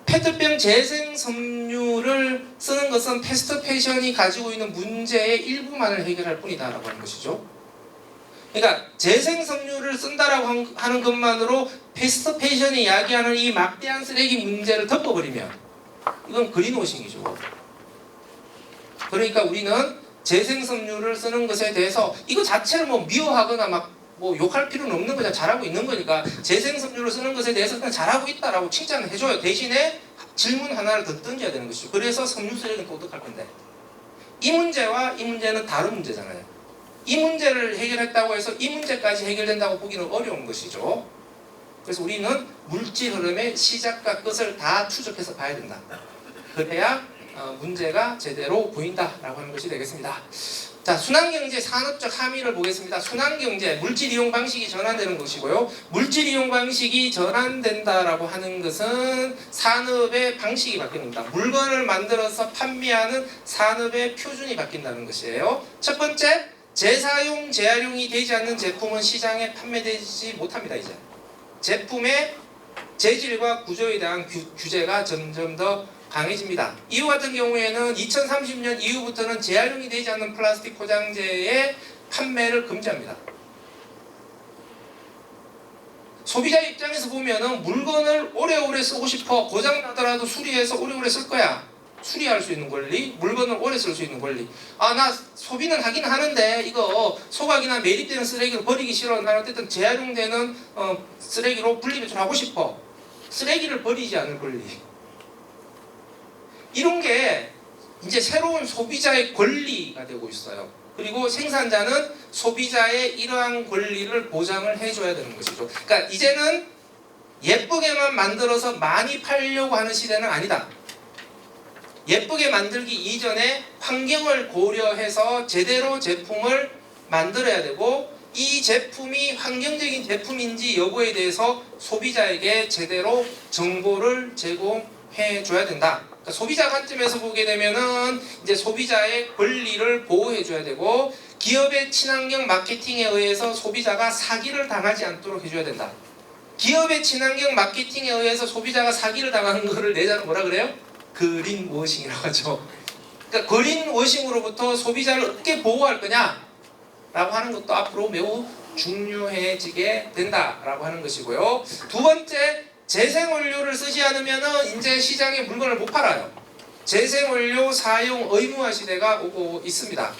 페트병 재생 섬유를 쓰는 것은 패스트 패션이 가지고 있는 문제의 일부만을 해결할 뿐이다라고 하는 것이죠. 그러니까 재생 섬유를 쓴다라고 하는 것만으로 패스트 패션이 이야기하는 이 막대한 쓰레기 문제를 덮어버리면 이건 그린워싱이죠. 그러니까 우리는 재생 섬유를 쓰는 것에 대해서 이거 자체를 뭐 미워하거나 막 뭐 욕할 필요는 없는 거냐, 잘하고 있는 거니까 재생 섬유를 쓰는 것에 대해서 그냥 잘하고 있다라고 칭찬을 해줘요. 대신에 질문 하나를 더 던져야 되는 것이죠. 그래서 섬유 쓰레기는 또 어떡할 건데? 이 문제와 이 문제는 다른 문제잖아요. 이 문제를 해결했다고 해서 이 문제까지 해결된다고 보기는 어려운 것이죠. 그래서 우리는 물질 흐름의 시작과 끝을 다 추적해서 봐야 된다. 그래야 문제가 제대로 보인다라고 하는 것이 되겠습니다. 자, 순환경제 산업적 함의를 보겠습니다. 순환경제, 물질 이용 방식이 전환되는 것이고요. 물질 이용 방식이 전환된다라고 하는 것은 산업의 방식이 바뀌는 겁니다. 물건을 만들어서 판매하는 산업의 표준이 바뀐다는 것이에요. 첫 번째, 재사용, 재활용이 되지 않는 제품은 시장에 판매되지 못합니다. 이제 제품의 재질과 구조에 대한 규제가 점점 더 강해집니다. 이후 같은 경우에는 2030년 이후부터는 재활용이 되지 않는 플라스틱 포장재의 판매를 금지합니다. 소비자 입장에서 보면은 물건을 오래오래 쓰고 싶어. 고장나더라도 수리해서 오래오래 쓸 거야. 수리할 수 있는 권리, 물건을 오래 쓸 수 있는 권리. 아, 나 소비는 하긴 하는데 이거 소각이나 매립되는 쓰레기를 버리기 싫어. 나는 어쨌든 재활용되는 쓰레기로 분리배출하고 싶어. 쓰레기를 버리지 않을 권리. 이런 게 이제 새로운 소비자의 권리가 되고 있어요. 그리고 생산자는 소비자의 이러한 권리를 보장을 해줘야 되는 것이죠. 그러니까 이제는 예쁘게만 만들어서 많이 팔려고 하는 시대는 아니다. 예쁘게 만들기 이전에 환경을 고려해서 제대로 제품을 만들어야 되고, 이 제품이 환경적인 제품인지 여부에 대해서 소비자에게 제대로 정보를 제공해 줘야 된다. 그러니까 소비자 관점에서 보게 되면은 이제 소비자의 권리를 보호해 줘야 되고, 기업의 친환경 마케팅에 의해서 소비자가 사기를 당하지 않도록 해줘야 된다. 기업의 친환경 마케팅에 의해서 소비자가 사기를 당하는 거를 내자는 뭐라 그래요? 그린워싱이라고 하죠. 그러니까 그린워싱으로부터 소비자를 어떻게 보호할 거냐 라고 하는 것도 앞으로 매우 중요해지게 된다라고 하는 것이고요. 두 번째, 재생원료를 쓰지 않으면 이제 시장에 물건을 못 팔아요. 재생원료 사용 의무화 시대가 오고 있습니다.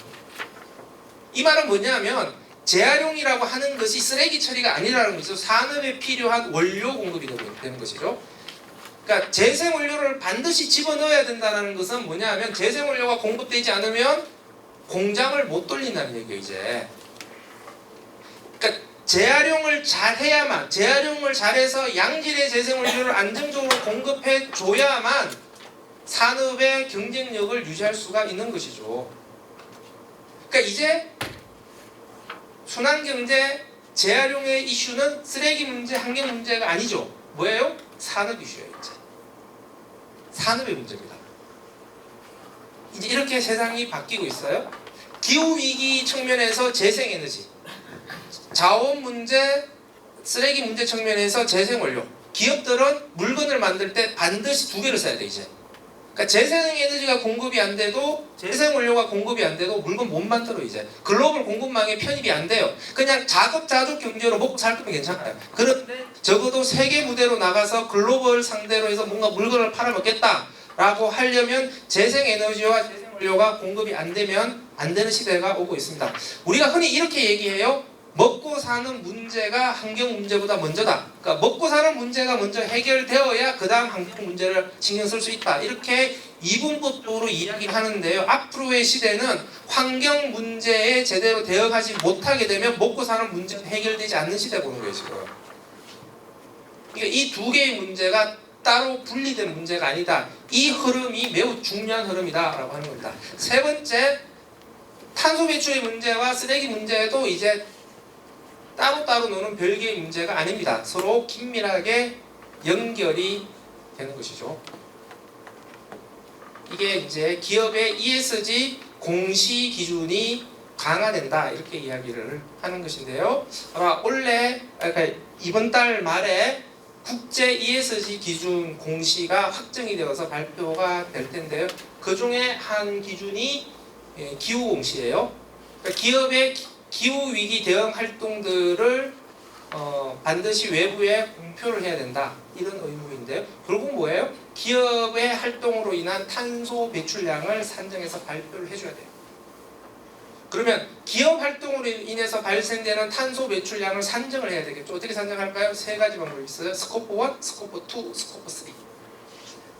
이 말은 뭐냐면 재활용이라고 하는 것이 쓰레기 처리가 아니라는 것이죠. 산업에 필요한 원료 공급이 되는 것이죠. 그러니까 재생원료를 반드시 집어넣어야 된다는 것은 뭐냐면 재생원료가 공급되지 않으면 공장을 못 돌린다는 얘기예요. 이제 그러니까 재활용을 잘해야만, 재활용을 잘해서 양질의 재생원료를 안정적으로 공급해 줘야만 산업의 경쟁력을 유지할 수가 있는 것이죠. 그러니까 이제 순환경제 재활용의 이슈는 쓰레기 문제, 환경 문제가 아니죠. 뭐예요? 산업 이슈예요. 이제 산업의 문제입니다. 이제 이렇게 세상이 바뀌고 있어요. 기후위기 측면에서 재생에너지, 자원 문제, 쓰레기 문제 측면에서 재생원료. 기업들은 물건을 만들 때 반드시 두 개를 써야 돼 이제. 그러니까 재생에너지가 공급이 안 돼도, 재생원료가 공급이 안 돼도 물건 못 만들어 이제. 글로벌 공급망에 편입이 안 돼요. 그냥 자급자족 경제로 먹고 살 거면 괜찮아요. 그런데 적어도 세계 무대로 나가서 글로벌 상대로 해서 뭔가 물건을 팔아먹겠다라고 하려면 재생에너지와 재생원료가 공급이 안 되면 안 되는 시대가 오고 있습니다. 우리가 흔히 이렇게 얘기해요. 먹고 사는 문제가 환경 문제보다 먼저다. 그러니까 먹고 사는 문제가 먼저 해결되어야 그 다음 환경 문제를 신경 쓸 수 있다. 이렇게 이분법적으로 이야기를 하는데요. 앞으로의 시대는 환경 문제에 제대로 대응하지 못하게 되면 먹고 사는 문제는 해결되지 않는 시대가 오는 것이고요. 그러니까 이 두 개의 문제가 따로 분리된 문제가 아니다. 이 흐름이 매우 중요한 흐름이다라고 하는 겁니다. 세 번째, 탄소 배출의 문제와 쓰레기 문제도 이제 따로따로 노는 별개의 문제가 아닙니다. 서로 긴밀하게 연결이 되는 것이죠. 이게 이제 기업의 ESG 공시 기준이 강화된다 이렇게 이야기를 하는 것인데요. 아마 그러니까 이번 달 말에 국제 ESG 기준 공시가 확정이 되어서 발표가 될 텐데요. 그 중에 한 기준이 기후 공시예요. 그러니까 기업의 기후 위기 대응 활동들을 반드시 외부에 공표를 해야 된다 이런 의무인데요. 결국 뭐예요? 기업의 활동으로 인한 탄소 배출량을 산정해서 발표를 해줘야 돼요. 그러면 기업 활동으로 인해서 발생되는 탄소 배출량을 산정을 해야 되겠죠. 어떻게 산정할까요? 세 가지 방법이 있어요. 스코프 1, 스코프 2, 스코프 3.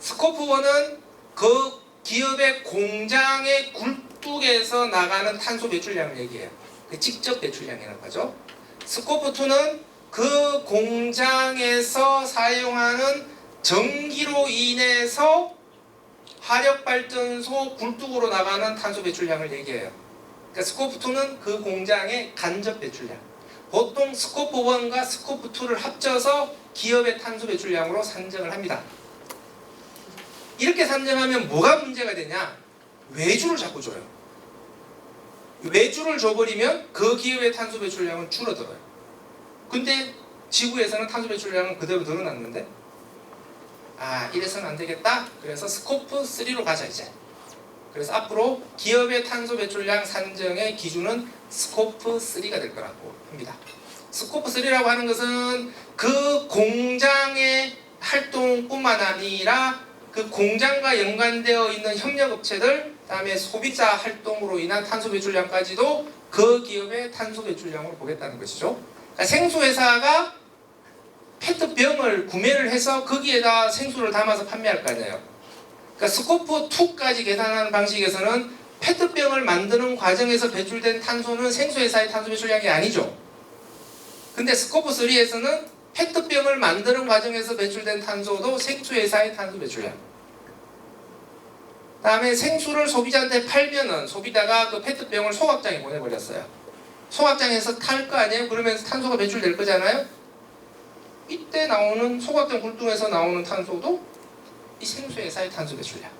스코프 1은 그 기업의 공장의 굴뚝에서 나가는 탄소 배출량을 얘기해요. 그 직접 배출량이라고 하죠. 스코프 2는 그 공장에서 사용하는 전기로 인해서 화력발전소 굴뚝으로 나가는 탄소 배출량을 얘기해요. 그러니까 스코프 2는 그 공장의 간접 배출량. 보통 스코프 1과 스코프 2를 합쳐서 기업의 탄소 배출량으로 산정을 합니다. 이렇게 산정하면 뭐가 문제가 되냐? 외주를 자꾸 줘요. 외주를 줘버리면 그 기업의 탄소 배출량은 줄어들어요. 근데 지구에서는 탄소 배출량은 그대로 늘어났는데 이래서는 안 되겠다. 그래서 스코프 3로 가자 이제. 그래서 앞으로 기업의 탄소 배출량 산정의 기준은 스코프 3가 될 거라고 합니다. 스코프 3라고 하는 것은 그 공장의 활동뿐만 아니라 그 공장과 연관되어 있는 협력업체들, 그다음에 소비자 활동으로 인한 탄소 배출량까지도 그 기업의 탄소 배출량으로 보겠다는 것이죠. 그러니까 생수회사가 페트병을 구매를 해서 거기에다 생수를 담아서 판매할 거 아니에요. 그러니까 스코프 2까지 계산하는 방식에서는 페트병을 만드는 과정에서 배출된 탄소는 생수회사의 탄소 배출량이 아니죠. 근데 스코프 3에서는 페트병을 만드는 과정에서 배출된 탄소도 생수회사의 탄소 배출량. 다음에 생수를 소비자한테 팔면은 소비자가 그 페트병을 소각장에 보내버렸어요. 소각장에서 탈 거 아니에요? 그러면서 탄소가 배출될 거잖아요? 이때 나오는 소각장 굴뚝에서 나오는 탄소도 이 생수회사의 탄소 배출량.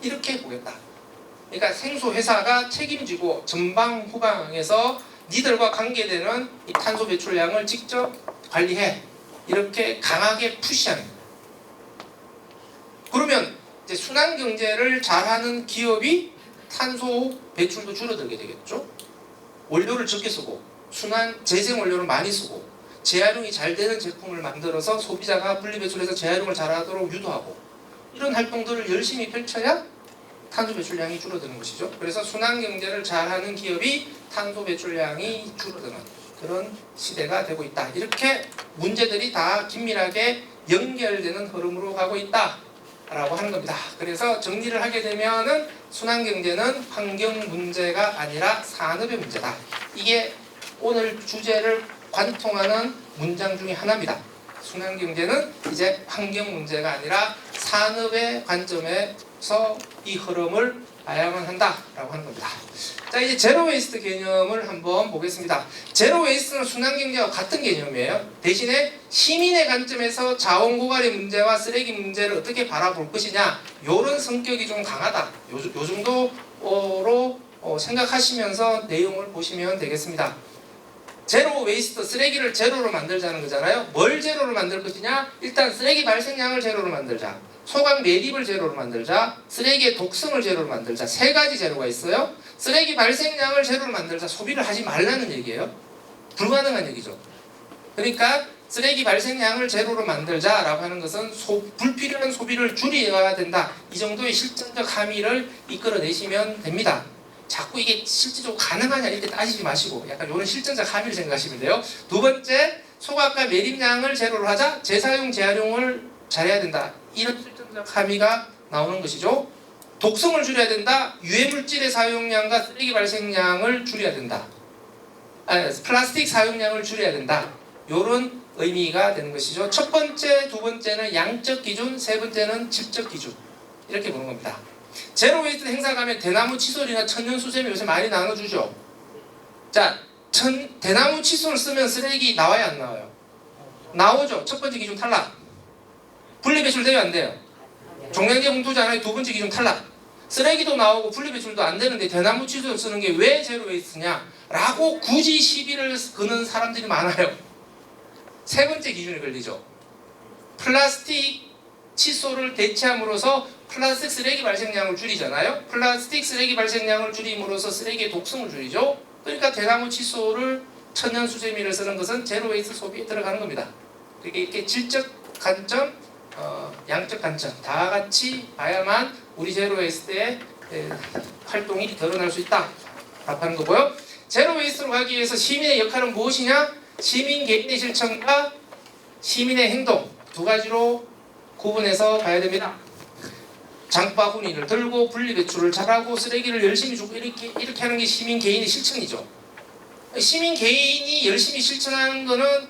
이렇게 보겠다. 그러니까 생수회사가 책임지고 전방 후방에서 니들과 관계되는 이 탄소 배출량을 직접 관리해. 이렇게 강하게 푸시하는 거예요. 그러면 이제 순환 경제를 잘하는 기업이 탄소 배출도 줄어들게 되겠죠. 원료를 적게 쓰고 순환 재생 원료를 많이 쓰고 재활용이 잘 되는 제품을 만들어서 소비자가 분리배출해서 재활용을 잘하도록 유도하고 이런 활동들을 열심히 펼쳐야 탄소 배출량이 줄어드는 것이죠. 그래서 순환 경제를 잘하는 기업이 탄소 배출량이 줄어드는 그런 시대가 되고 있다. 이렇게 문제들이 다 긴밀하게 연결되는 흐름으로 가고 있다라고 하는 겁니다. 그래서 정리를 하게 되면은 순환 경제는 환경 문제가 아니라 산업의 문제다. 이게 오늘 주제를 관통하는 문장 중에 하나입니다. 순환 경제는 이제 환경 문제가 아니라 산업의 관점에서 이 흐름을 봐야만 한다라고 하는 겁니다. 자, 이제 제로 웨이스트 개념을 한번 보겠습니다. 제로 웨이스트는 순환 경제와 같은 개념이에요. 대신에 시민의 관점에서 자원 고갈의 문제와 쓰레기 문제를 어떻게 바라볼 것이냐, 이런 성격이 좀 강하다. 요 정도로 생각하시면서 내용을 보시면 되겠습니다. 제로 웨이스트, 쓰레기를 제로로 만들자는 거잖아요. 뭘 제로로 만들 것이냐? 일단 쓰레기 발생량을 제로로 만들자. 소각 매립을 제로로 만들자. 쓰레기의 독성을 제로로 만들자. 세 가지 제로가 있어요. 쓰레기 발생량을 제로로 만들자. 소비를 하지 말라는 얘기예요. 불가능한 얘기죠. 그러니까 쓰레기 발생량을 제로로 만들자라고 하는 것은 불필요한 소비를 줄여야 된다. 이 정도의 실천적 함의를 이끌어내시면 됩니다. 자꾸 이게 실질적으로 가능하냐 이렇게 따지지 마시고 약간 이런 실전적 함의를 생각하시면 돼요. 두 번째, 소각과 매립량을 제로로 하자. 재사용, 재활용을 잘해야 된다. 이런 실전적 함의가 나오는 것이죠. 독성을 줄여야 된다. 유해물질의 사용량과 쓰레기 발생량을 줄여야 된다. 플라스틱 사용량을 줄여야 된다. 이런 의미가 되는 것이죠. 첫 번째, 두 번째는 양적 기준, 세 번째는 질적 기준. 이렇게 보는 겁니다. 제로 웨이스트 행사 가면 대나무 칫솔이나 천연 수세미 요새 많이 나눠주죠. 자, 대나무 칫솔 쓰면 쓰레기 나와요, 안 나와요? 나오죠. 첫 번째 기준 탈락. 분리배출 돼요 안 돼요? 종량제 봉투자 하나의 두 번째 기준 탈락. 쓰레기도 나오고 분리배출도 안 되는데 대나무 칫솔 쓰는 게 왜 제로 웨이스트냐? 라고 굳이 시비를 거는 사람들이 많아요. 세 번째 기준이 걸리죠. 플라스틱 칫솔을 대체함으로써 플라스틱 쓰레기 발생량을 줄이잖아요. 플라스틱 쓰레기 발생량을 줄임으로써 쓰레기의 독성을 줄이죠. 그러니까 대나무 칫솔을 천연 수세미를 쓰는 것은 제로 웨이스트 소비에 들어가는 겁니다. 이렇게 질적 관점, 양적 관점 다 같이 봐야만 우리 제로 웨이스트의 활동이 드러날 수 있다. 답하는 거고요. 제로 웨이스트로 가기 위해서 시민의 역할은 무엇이냐? 시민 개인의 실천과 시민의 행동 두 가지로 구분해서 봐야 됩니다. 장바구니를 들고 분리배출을 잘하고 쓰레기를 열심히 주고 이렇게 하는 게 시민 개인의 실천이죠. 시민 개인이 열심히 실천하는 거는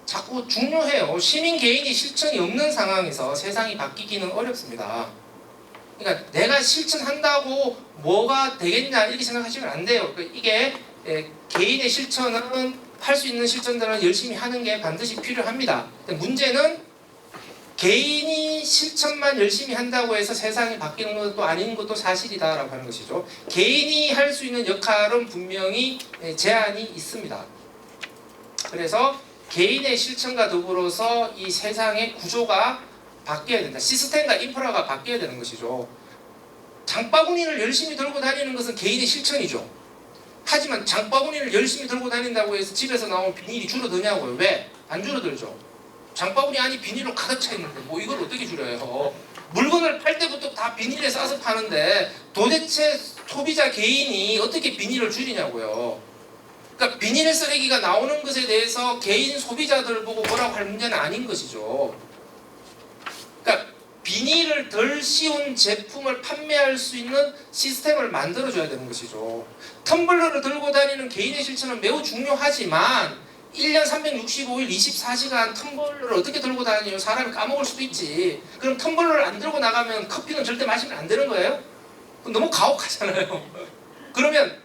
자꾸 중요해요. 시민 개인이 실천이 없는 상황에서 세상이 바뀌기는 어렵습니다. 그러니까 내가 실천한다고 뭐가 되겠냐 이렇게 생각하시면 안 돼요. 이게 개인의 실천은 할 수 있는 실천들은 열심히 하는 게 반드시 필요합니다. 문제는 개인이 실천만 열심히 한다고 해서 세상이 바뀌는 것도 아닌 것도 사실이다라고 하는 것이죠. 개인이 할 수 있는 역할은 분명히 제한이 있습니다. 그래서 개인의 실천과 더불어서 이 세상의 구조가 바뀌어야 된다. 시스템과 인프라가 바뀌어야 되는 것이죠. 장바구니를 열심히 들고 다니는 것은 개인의 실천이죠. 하지만 장바구니를 열심히 들고 다닌다고 해서 집에서 나온 비닐이 줄어드냐고요. 왜? 안 줄어들죠. 장바구니 안이 비닐로 가득 차 있는데 뭐 이걸 어떻게 줄여요? 물건을 팔 때부터 다 비닐에 싸서 파는데 도대체 소비자 개인이 어떻게 비닐을 줄이냐고요. 그러니까 비닐 쓰레기가 나오는 것에 대해서 개인 소비자들 보고 뭐라고 할 문제는 아닌 것이죠. 그러니까 비닐을 덜 씌운 제품을 판매할 수 있는 시스템을 만들어줘야 되는 것이죠. 텀블러를 들고 다니는 개인의 실천은 매우 중요하지만 1년 365일 24시간 텀블러를 어떻게 들고 다니요? 사람이 까먹을 수도 있지. 그럼 텀블러를 안 들고 나가면 커피는 절대 마시면 안 되는 거예요? 너무 가혹하잖아요. 그러면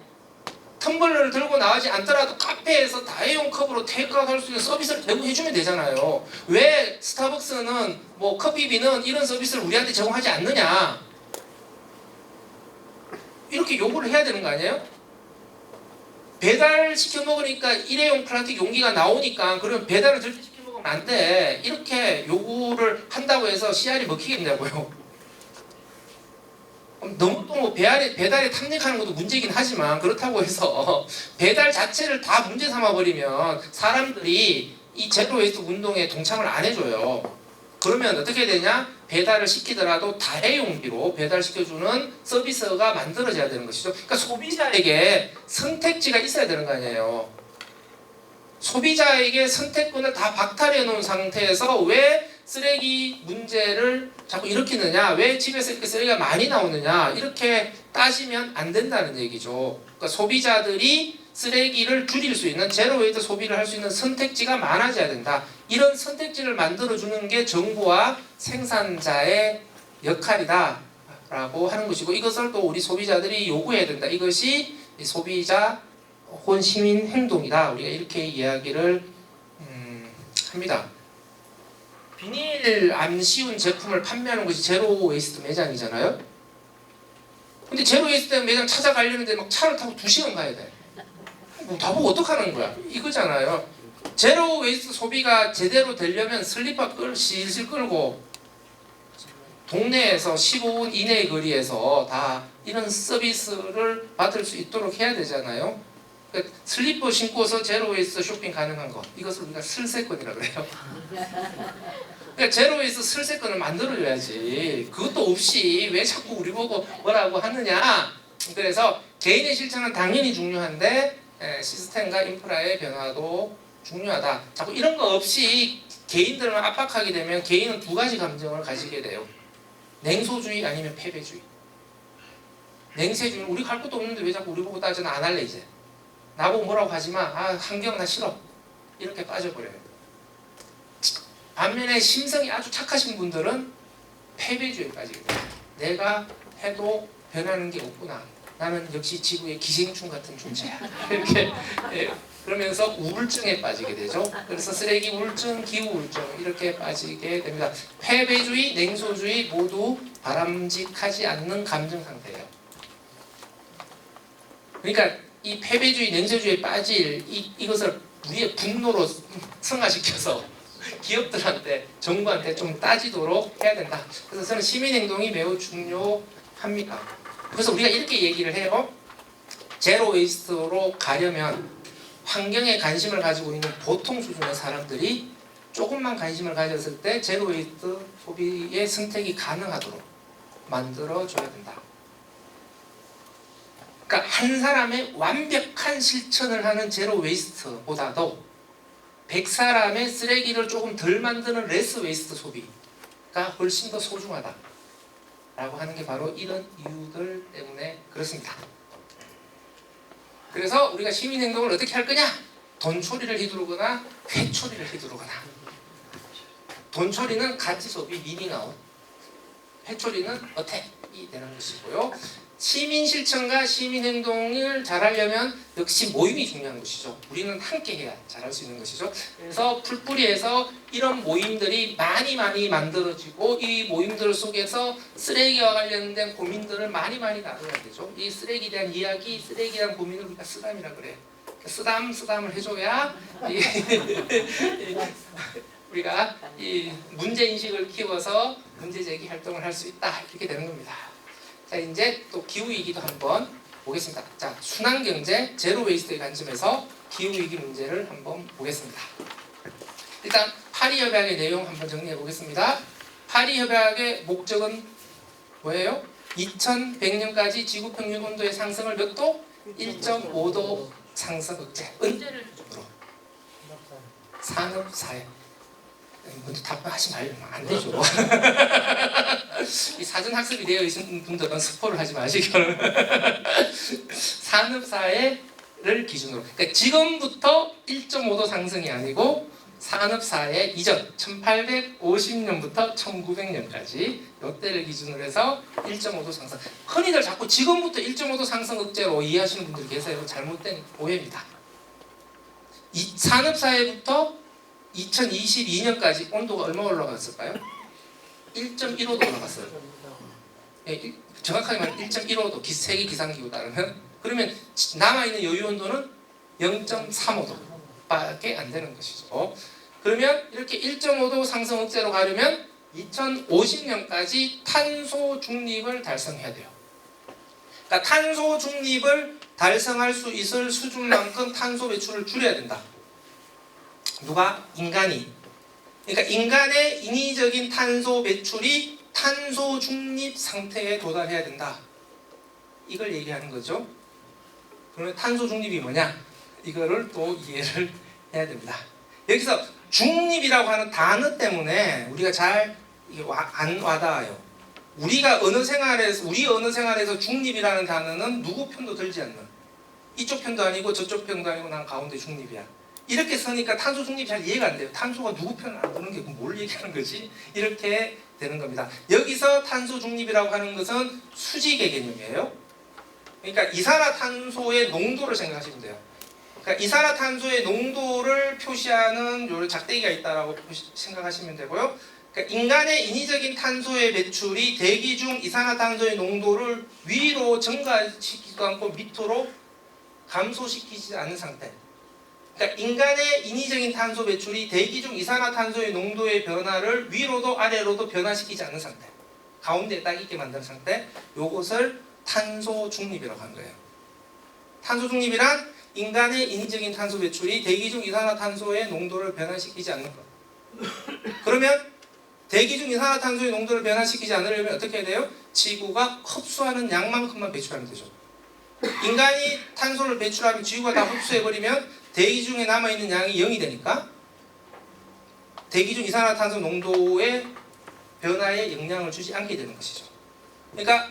텀블러를 들고 나가지 않더라도 카페에서 다회용 컵으로 테이크아웃 할 수 있는 서비스를 제공해주면 되잖아요. 왜 스타벅스는 뭐 커피비는 이런 서비스를 우리한테 제공하지 않느냐? 이렇게 요구를 해야 되는 거 아니에요? 배달 시켜 먹으니까 일회용 플라스틱 용기가 나오니까 그러면 배달을 절대 시켜 먹으면 안 돼. 이렇게 요구를 한다고 해서 CR이 먹히겠냐고요. 너무 또 뭐 배달에 탐닉하는 것도 문제긴 하지만 그렇다고 해서 배달 자체를 다 문제 삼아 버리면 사람들이 이 제로 웨이스트 운동에 동참을 안 해줘요. 그러면 어떻게 되냐? 배달을 시키더라도 다회용기로 배달시켜주는 서비스가 만들어져야 되는 것이죠. 그러니까 소비자에게 선택지가 있어야 되는 거 아니에요. 소비자에게 선택권을 다 박탈해 놓은 상태에서 왜 쓰레기 문제를 자꾸 일으키느냐, 왜 집에서 이렇게 쓰레기가 많이 나오느냐, 이렇게 따지면 안 된다는 얘기죠. 그러니까 소비자들이 쓰레기를 줄일 수 있는 제로 웨이트 소비를 할 수 있는 선택지가 많아져야 된다. 이런 선택지를 만들어주는 게 정부와 생산자의 역할이다 라고 하는 것이고, 이것을 또 우리 소비자들이 요구해야 된다. 이것이 소비자 혹은 시민 행동이다. 우리가 이렇게 이야기를 합니다. 비닐 안 씌운 제품을 판매하는 것이 제로 웨이스트 매장이잖아요. 근데 제로 웨이스트 매장 찾아가려는데 막 차를 타고 2시간 가야 돼. 나보고 어떡하는 거야? 이거잖아요. 제로 웨이스트 소비가 제대로 되려면 슬리퍼 실실 끌고 동네에서 15분 이내의 거리에서 다 이런 서비스를 받을 수 있도록 해야 되잖아요. 그러니까 슬리퍼 신고서 제로 웨이스트 쇼핑 가능한 것, 이것을 우리가 슬세권이라고 그래요. 그러니까 제로 웨이스트 슬세권을 만들어줘야지. 그것도 없이 왜 자꾸 우리 보고 뭐라고 하느냐. 그래서 개인의 실천은 당연히 중요한데 시스템과 인프라의 변화도 중요하다. 자꾸 이런 거 없이 개인들을 압박하게 되면 개인은 두 가지 감정을 가지게 돼요. 냉소주의 아니면 패배주의. 냉세주의, 우리가 할 것도 없는데 왜 자꾸 우리 보고 따지나, 안 할래 이제. 나보고 뭐라고 하지마. 환경 나 싫어. 이렇게 빠져버려요. 반면에 심성이 아주 착하신 분들은 패배주의에 빠지게 돼요. 내가 해도 변하는 게 없구나. 나는 역시 지구의 기생충 같은 존재야. 이렇게 그러면서 우울증에 빠지게 되죠. 그래서 쓰레기 우울증, 기후 우울증 이렇게 빠지게 됩니다. 패배주의, 냉소주의 모두 바람직하지 않는 감정 상태예요. 그러니까 이 패배주의, 냉소주의에 빠질 이것을 우리의 분노로 승화시켜서 기업들한테, 정부한테 좀 따지도록 해야 된다. 그래서 저는 시민행동이 매우 중요합니다. 그래서 우리가 이렇게 얘기를 해요. 제로 웨이스트로 가려면 환경에 관심을 가지고 있는 보통 수준의 사람들이 조금만 관심을 가졌을 때 제로 웨이스트 소비의 선택이 가능하도록 만들어줘야 된다. 그러니까 한 사람의 완벽한 실천을 하는 제로 웨이스트보다도 100사람의 쓰레기를 조금 덜 만드는 레스 웨이스트 소비가 훨씬 더 소중하다 라고 하는 게 바로 이런 이유들 때문에 그렇습니다. 그래서 우리가 시민행동을 어떻게 할 거냐? 돈초리를 휘두르거나 회초리를 휘두르거나. 돈초리는 가치 소비, 리빙아웃. 회초리는 어택이 되는 것이고요. 시민 실천과 시민 행동을 잘하려면 역시 모임이 중요한 것이죠. 우리는 함께 해야 잘할 수 있는 것이죠. 그래서 풀뿌리에서 이런 모임들이 많이 만들어지고 이 모임들 속에서 쓰레기와 관련된 고민들을 많이 나눠야 되죠. 이 쓰레기에 대한 이야기, 쓰레기에 대한 고민을 우리가 쓰담이라 그래요. 쓰담을 해줘야 우리가 이 문제인식을 키워서 문제제기 활동을 할 수 있다. 이렇게 되는 겁니다. 자, 이제 또 기후위기도 한번 보겠습니다. 자, 순환경제, 제로 웨이스트의 관점에서 기후위기 문제를 한번 보겠습니다. 일단 파리협약의 내용 한번 정리해 보겠습니다. 파리협약의 목적은 뭐예요? 2100년까지 지구평균 온도의 상승을 몇 도? 1.5도 상승 억제. 문제를 산업사회. 먼저 답변하지 말면 안 되죠. 이 사전 학습이 되어 있는 분들은 스포를 하지 마시기 바랍니다. 산업사회를 기준으로. 그러니까 지금부터 1.5도 상승이 아니고 산업사회 이전 1850년부터 1900년까지 이때를 기준으로 해서 1.5도 상승. 흔히들 자꾸 지금부터 1.5도 상승 억제로 이해하시는 분들이 계세요. 잘못된 오해입니다. 이 산업사회부터 2022년까지 온도가 얼마 올라갔을까요? 1.15도 올라갔어요. 예, 정확하게 말하면 1.15도 세계 기상기후 따르면 그러면 남아있는 여유 온도는 0.35도밖에 안 되는 것이죠. 그러면 이렇게 1.5도 상승 억제로 가려면 2050년까지 탄소 중립을 달성해야 돼요. 그러니까 탄소 중립을 달성할 수 있을 수준만큼 탄소 배출을 줄여야 된다. 누가? 인간이. 그러니까 인간의 인위적인 탄소 배출이 탄소 중립 상태에 도달해야 된다. 이걸 얘기하는 거죠. 그러면 탄소 중립이 뭐냐? 이거를 또 이해를 해야 됩니다. 여기서 중립이라고 하는 단어 때문에 우리가 잘 안 와닿아요. 우리 언어 생활에서 중립이라는 단어는 누구 편도 들지 않는, 이쪽 편도 아니고 저쪽 편도 아니고 난 가운데 중립이야. 이렇게 쓰니까 탄소 중립이 잘 이해가 안 돼요. 탄소가 누구 편을 안 드는 게 뭘 얘기하는 거지? 이렇게 되는 겁니다. 여기서 탄소 중립이라고 하는 것은 수직의 개념이에요. 그러니까 이산화탄소의 농도를 생각하시면 돼요. 그러니까 이산화탄소의 농도를 표시하는 요 작대기가 있다라고 생각하시면 되고요. 그러니까 인간의 인위적인 탄소의 배출이 대기 중 이산화탄소의 농도를 위로 증가시키지도 않고 밑으로 감소시키지 않는 상태. 그러니까 인간의 인위적인 탄소 배출이 대기 중 이산화탄소의 농도의 변화를 위로도 아래로도 변화시키지 않는 상태, 가운데에 딱 있게 만드는 상태, 요것을 탄소 중립이라고 하는 거예요. 탄소 중립이란 인간의 인위적인 탄소 배출이 대기 중 이산화탄소의 농도를 변화시키지 않는 것. 그러면 대기 중 이산화탄소의 농도를 변화시키지 않으려면 어떻게 해야 돼요? 지구가 흡수하는 양만큼만 배출하면 되죠. 인간이 탄소를 배출하면 지구가 다 흡수해버리면 대기 중에 남아있는 양이 0이 되니까 대기 중 이산화탄소 농도의 변화에 영향을 주지 않게 되는 것이죠. 그러니까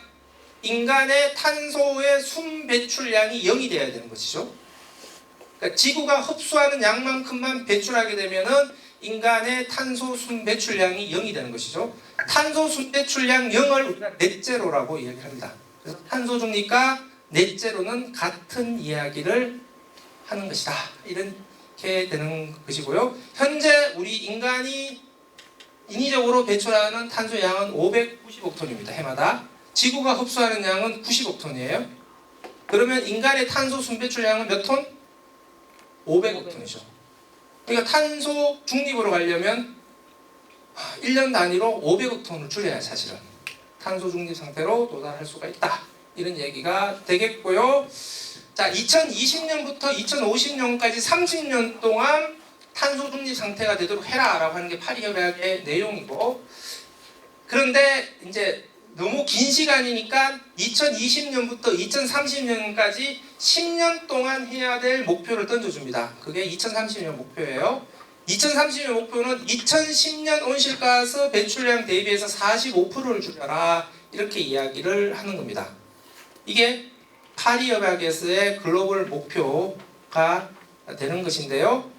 인간의 탄소의 순 배출량이 0이 되어야 되는 것이죠. 그러니까 지구가 흡수하는 양만큼만 배출하게 되면은 인간의 탄소 순 배출량이 0이 되는 것이죠. 탄소 순 배출량 0을 우리가 넷제로라고 이야기합니다. 그래서 탄소 중립과 넷제로는 같은 이야기를 하는 것이다. 이렇게 되는 것이고요. 현재 우리 인간이 인위적으로 배출하는 탄소 양은 590억 톤입니다. 해마다. 지구가 흡수하는 양은 90억 톤이에요. 그러면 인간의 탄소 순배출량은 몇 톤? 500억 톤이죠. 그러니까 탄소 중립으로 가려면 1년 단위로 500억 톤을 줄여야 사실은 탄소 중립 상태로 도달할 수가 있다. 이런 얘기가 되겠고요. 자, 2020년부터 2050년까지 30년 동안 탄소 중립 상태가 되도록 해라라고 하는 게 파리 협약의 내용이고, 그런데 이제 너무 긴 시간이니까 2020년부터 2030년까지 10년 동안 해야 될 목표를 던져줍니다. 그게 2030년 목표예요. 2030년 목표는 2010년 온실가스 배출량 대비해서 45%를 줄여라, 이렇게 이야기를 하는 겁니다. 이게 파리협약에서의 글로벌 목표가 되는 것인데요.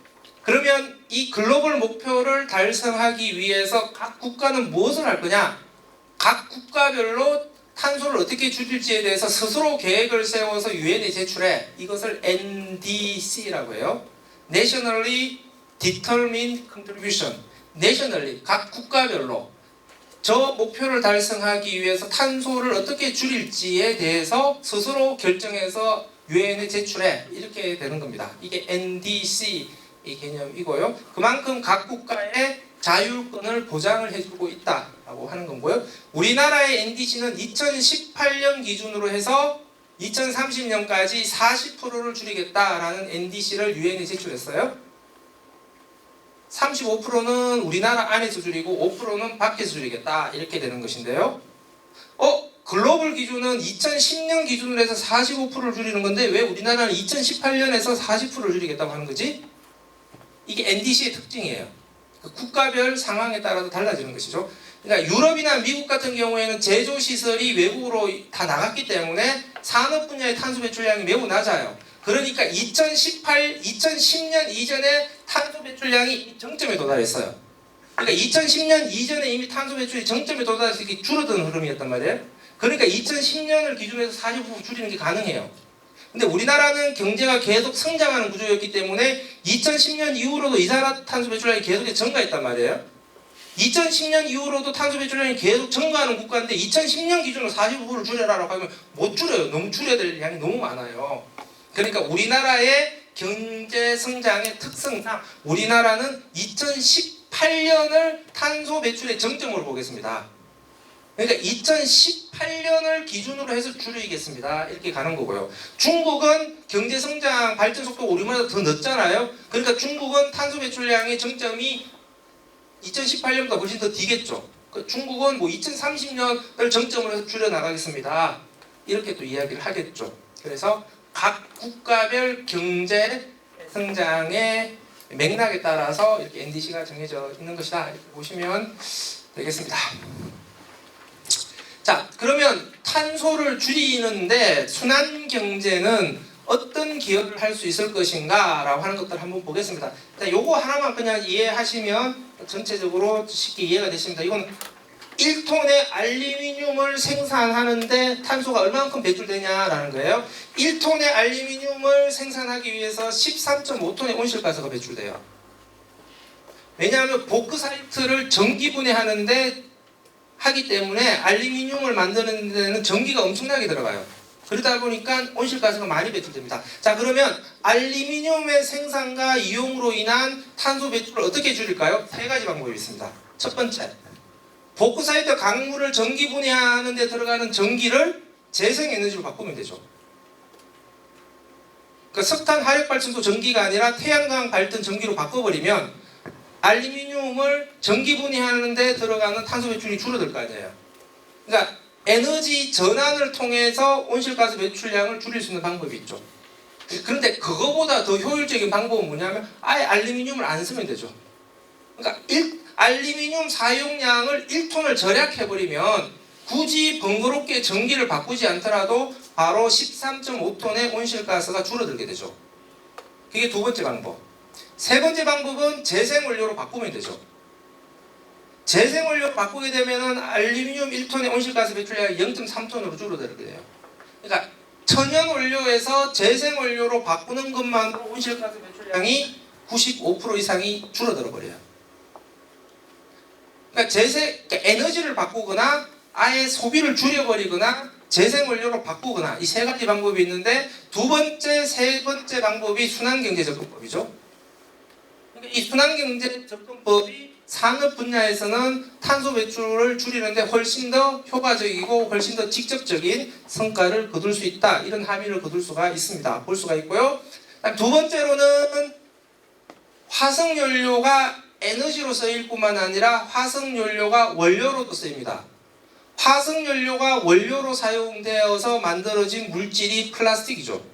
그러면 이 글로벌 목표를 달성하기 위해서 각 국가는 무엇을 할 거냐? 각 국가별로 탄소를 어떻게 줄일지에 대해서 스스로 계획을 세워서 유엔에 제출해. 이것을 NDC라고 해요. Nationally Determined Contribution. Nationally, 각 국가별로 저 목표를 달성하기 위해서 탄소를 어떻게 줄일지에 대해서 스스로 결정해서 유엔에 제출해. 이렇게 되는 겁니다. 이게 NDC 이 개념이고요. 그만큼 각 국가의 자율권을 보장을 해주고 있다라고 하는 거고요. 우리나라의 NDC는 2018년 기준으로 해서 2030년까지 40%를 줄이겠다라는 NDC를 유엔에 제출했어요. 35%는 우리나라 안에서 줄이고 5%는 밖에서 줄이겠다, 이렇게 되는 것인데요. 글로벌 기준은 2010년 기준으로 해서 45%를 줄이는 건데 왜 우리나라는 2018년에서 40%를 줄이겠다고 하는 거지? 이게 NDC의 특징이에요. 국가별 상황에 따라서 달라지는 것이죠. 그러니까 유럽이나 미국 같은 경우에는 제조시설이 외국으로 다 나갔기 때문에 산업 분야의 탄소 배출량이 매우 낮아요. 그러니까 2010년 이전에 탄소 배출량이 정점에 도달했어요. 그러니까 2010년 이전에 이미 탄소 배출이 정점에 도달해서 이렇게 줄어드는 흐름이었단 말이에요. 그러니까 2010년을 기준으로 해서 40% 줄이는 게 가능해요. 근데 우리나라는 경제가 계속 성장하는 구조였기 때문에 2010년 이후로도 이산화탄소 배출량이 계속 증가했단 말이에요. 2010년 이후로도 탄소 배출량이 계속 증가하는 국가인데 2010년 기준으로 45%를 줄여라라고 하면 못 줄여요. 너무 줄여야 될 양이 너무 많아요. 그러니까 우리나라의 경제 성장의 특성상 우리나라는 2018년을 탄소 배출의 정점으로 보겠습니다. 그러니까 2018년을 기준으로 해서 줄이겠습니다. 이렇게 가는 거고요. 중국은 경제 성장 발전 속도가 우리보다 더 늦잖아요. 그러니까 중국은 탄소 배출량의 정점이 2018년보다 훨씬 더 뒤겠죠. 중국은 뭐 2030년을 정점으로 해서 줄여 나가겠습니다. 이렇게 또 이야기를 하겠죠. 그래서 각 국가별 경제 성장의 맥락에 따라서 이렇게 NDC가 정해져 있는 것이다. 이렇게 보시면 되겠습니다. 자, 그러면 탄소를 줄이는데 순환 경제는 어떤 기여를 할 수 있을 것인가 라고 하는 것들을 한번 보겠습니다. 자, 요거 하나만 그냥 이해하시면 전체적으로 쉽게 이해가 되십니다. 이건 1톤의 알루미늄을 생산하는데 탄소가 얼마만큼 배출되냐라는 거예요. 1톤의 알루미늄을 생산하기 위해서 13.5톤의 온실가스가 배출돼요. 왜냐하면 보크사이트를 전기분해하는데 하기 때문에 알루미늄을 만드는 데는 전기가 엄청나게 들어가요. 그러다 보니까 온실가스가 많이 배출됩니다. 자, 그러면 알루미늄의 생산과 이용으로 인한 탄소 배출을 어떻게 줄일까요? 세 가지 방법이 있습니다. 첫 번째, 보크사이트 강물을 전기 분해하는 데 들어가는 전기를 재생에너지로 바꾸면 되죠. 그러니까 석탄 화력발전소 전기가 아니라 태양광 발전 전기로 바꿔버리면 알루미늄을 전기 분해하는 데 들어가는 탄소 배출이 줄어들 거 아니에요. 그러니까 에너지 전환을 통해서 온실가스 배출량을 줄일 수 있는 방법이 있죠. 그런데 그거보다 더 효율적인 방법은 뭐냐면 아예 알루미늄을 안 쓰면 되죠. 그러니까 알루미늄 사용량을 1톤을 절약해버리면 굳이 번거롭게 전기를 바꾸지 않더라도 바로 13.5톤의 온실가스가 줄어들게 되죠. 그게 두 번째 방법. 세 번째 방법은 재생원료로 바꾸면 되죠. 재생원료로 바꾸게 되면 알루미늄 1톤의 온실가스 배출량이 0.3톤으로 줄어들게 돼요. 그러니까 천연 원료에서 재생 원료로 바꾸는 것만으로 온실가스 배출량이 95% 이상이 줄어들어 버려요. 그러니까 에너지를 바꾸거나 아예 소비를 줄여버리거나 재생 원료로 바꾸거나 이 세 가지 방법이 있는데 두 번째, 세 번째 방법이 순환경제 접근법이죠. 그러니까 이 순환경제 접근법이 산업 분야에서는 탄소 배출을 줄이는데 훨씬 더 효과적이고 훨씬 더 직접적인 성과를 거둘 수 있다. 이런 함의를 거둘 수가 있습니다. 볼 수가 있고요. 두 번째로는 화석연료가 에너지로 쓰일 뿐만 아니라 화석연료가 원료로도 쓰입니다. 화석연료가 원료로 사용되어서 만들어진 물질이 플라스틱이죠.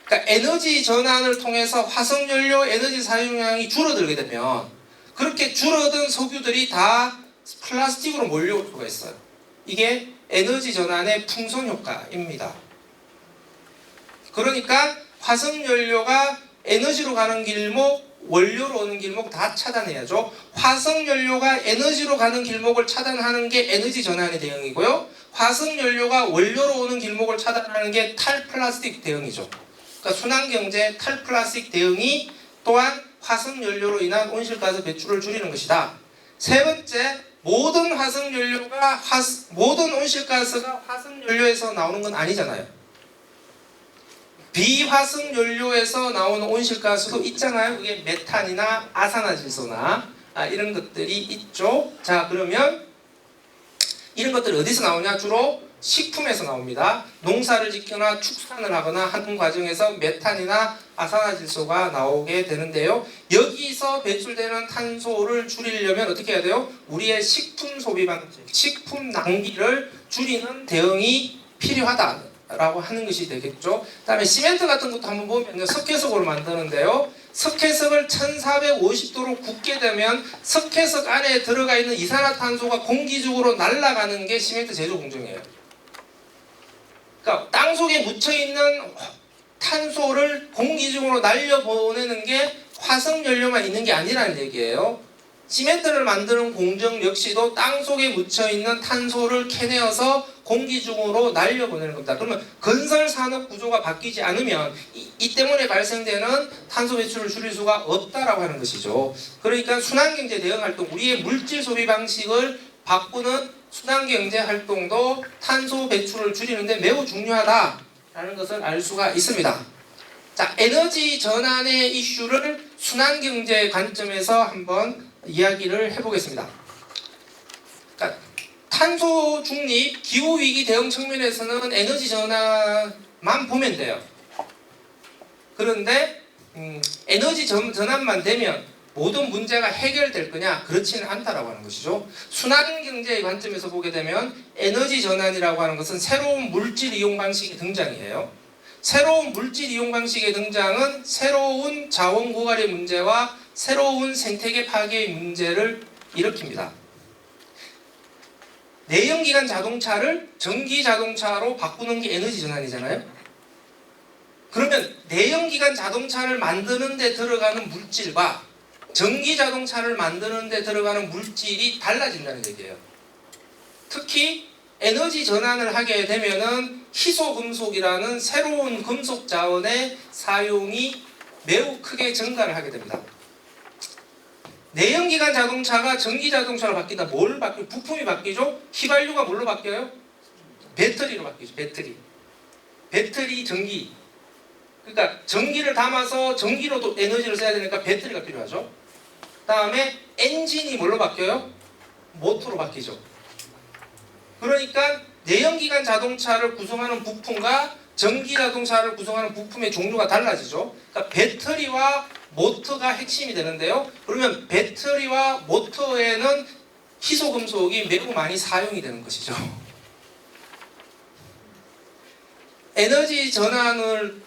그러니까 에너지 전환을 통해서 화석연료 에너지 사용량이 줄어들게 되면 그렇게 줄어든 석유들이 다 플라스틱으로 몰려올 수가 있어요. 이게 에너지 전환의 풍선 효과입니다. 그러니까 화석연료가 에너지로 가는 길목, 원료로 오는 길목 다 차단해야죠. 화석연료가 에너지로 가는 길목을 차단하는 게 에너지 전환의 대응이고요. 화석연료가 원료로 오는 길목을 차단하는 게 탈플라스틱 대응이죠. 그러니까 순환경제 탈플라스틱 대응이 또한 화석연료로 인한 온실가스 배출을 줄이는 것이다. 세 번째, 모든 온실가스가 화석연료에서 나오는 건 아니잖아요. 비화석연료에서 나오는 온실가스도 있잖아요. 그게 메탄이나 아산화질소나 이런 것들이 있죠. 자, 그러면 이런 것들이 어디서 나오냐? 주로 식품에서 나옵니다. 농사를 짓거나 축산을 하거나 하는 과정에서 메탄이나 아산화질소가 나오게 되는데요. 여기서 배출되는 탄소를 줄이려면 어떻게 해야 돼요? 우리의 식품 소비 방식, 식품 낭비를 줄이는 대응이 필요하다라고 하는 것이 되겠죠. 그 다음에 시멘트 같은 것도 한번 보면 석회석으로 만드는데요. 석회석을 1450도로 굽게 되면 석회석 안에 들어가 있는 이산화탄소가 공기중으로 날아가는 게 시멘트 제조 공정이에요. 그러니까 땅속에 묻혀있는 탄소를 공기중으로 날려보내는 게 화석연료만 있는 게 아니라는 얘기예요. 시멘트를 만드는 공정 역시도 땅속에 묻혀있는 탄소를 캐내어서 공기중으로 날려보내는 겁니다. 그러면 건설 산업 구조가 바뀌지 않으면 이 때문에 발생되는 탄소 배출을 줄일 수가 없다라고 하는 것이죠. 그러니까 순환경제 대응 활동, 우리의 물질 소비 방식을 바꾸는 순환경제 활동도 탄소 배출을 줄이는데 매우 중요하다라는 것을 알 수가 있습니다. 자, 에너지 전환의 이슈를 순환경제 관점에서 한번 이야기를 해보겠습니다. 그러니까 탄소 중립, 기후위기 대응 측면에서는 에너지 전환만 보면 돼요. 그런데 에너지 전환만 되면 모든 문제가 해결될 거냐? 그렇지는 않다라고 하는 것이죠. 순환경제의 관점에서 보게 되면 에너지 전환이라고 하는 것은 새로운 물질 이용 방식의 등장이에요. 새로운 물질 이용 방식의 등장은 새로운 자원 고갈의 문제와 새로운 생태계 파괴의 문제를 일으킵니다. 내연기관 자동차를 전기 자동차로 바꾸는 게 에너지 전환이잖아요. 그러면 내연기관 자동차를 만드는 데 들어가는 물질과 전기 자동차를 만드는 데 들어가는 물질이 달라진다는 얘기예요. 특히 에너지 전환을 하게 되면은 희소금속이라는 새로운 금속 자원의 사용이 매우 크게 증가를 하게 됩니다. 내연기관 자동차가 전기 자동차로 바뀐다. 뭘 바뀌죠? 부품이 바뀌죠? 휘발유가 뭘로 바뀌어요? 배터리로 바뀌죠. 배터리 전기. 그러니까 전기를 담아서 전기로도 에너지를 써야 되니까 배터리가 필요하죠. 다음에 엔진이 뭘로 바뀌어요? 모터로 바뀌죠. 그러니까 내연기관 자동차를 구성하는 부품과 전기 자동차를 구성하는 부품의 종류가 달라지죠. 그러니까 배터리와 모터가 핵심이 되는데요. 그러면 배터리와 모터에는 희소금속이 매우 많이 사용이 되는 것이죠. 에너지 전환을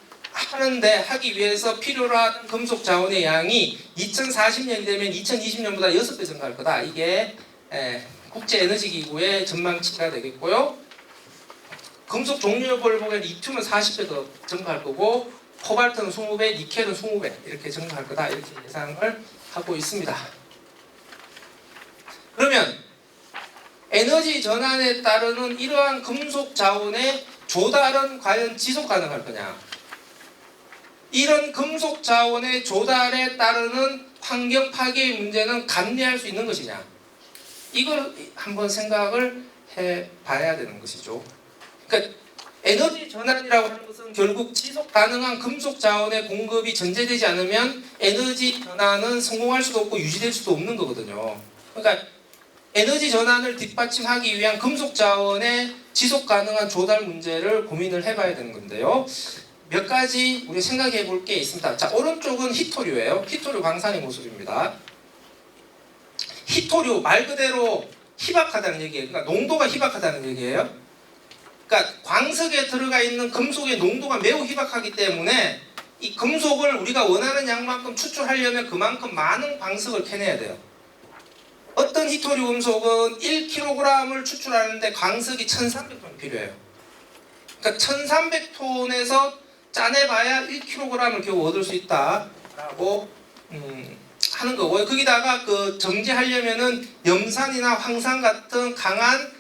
하기 위해서 필요로 하는 금속 자원의 양이 2040년이 되면 2020년보다 6배 증가할 거다. 이게 국제에너지기구의 전망치가 되겠고요. 금속 종류별을 보면 리튬은 40배 더 증가할 거고 코발트는 20배, 니켈은 20배 이렇게 증가할 거다. 이렇게 예상을 하고 있습니다. 그러면 에너지 전환에 따르는 이러한 금속 자원의 조달은 과연 지속 가능할 거냐? 이런 금속 자원의 조달에 따르는 환경 파괴의 문제는 감내할 수 있는 것이냐? 이걸 한번 생각을 해봐야 되는 것이죠. 그러니까 에너지 전환이라고 하는 것은 결국 지속 가능한 금속 자원의 공급이 전제되지 않으면 에너지 전환은 성공할 수도 없고 유지될 수도 없는 거거든요. 그러니까 에너지 전환을 뒷받침하기 위한 금속 자원의 지속 가능한 조달 문제를 고민을 해봐야 되는 건데요. 몇 가지 우리 생각해 볼 게 있습니다. 자, 오른쪽은 희토류예요. 희토류 광산의 모습입니다. 희토류 말 그대로 희박하다는 얘기예요. 그러니까 농도가 희박하다는 얘기예요. 그러니까 광석에 들어가 있는 금속의 농도가 매우 희박하기 때문에 이 금속을 우리가 원하는 양만큼 추출하려면 그만큼 많은 광석을 캐내야 돼요. 어떤 희토류 금속은 1kg을 추출하는데 광석이 1300톤 필요해요. 그러니까 1300톤에서 짜내봐야 1kg을 겨우 얻을 수 있다라고 하는 거고요. 거기다가 그 정제하려면은 염산이나 황산 같은 강한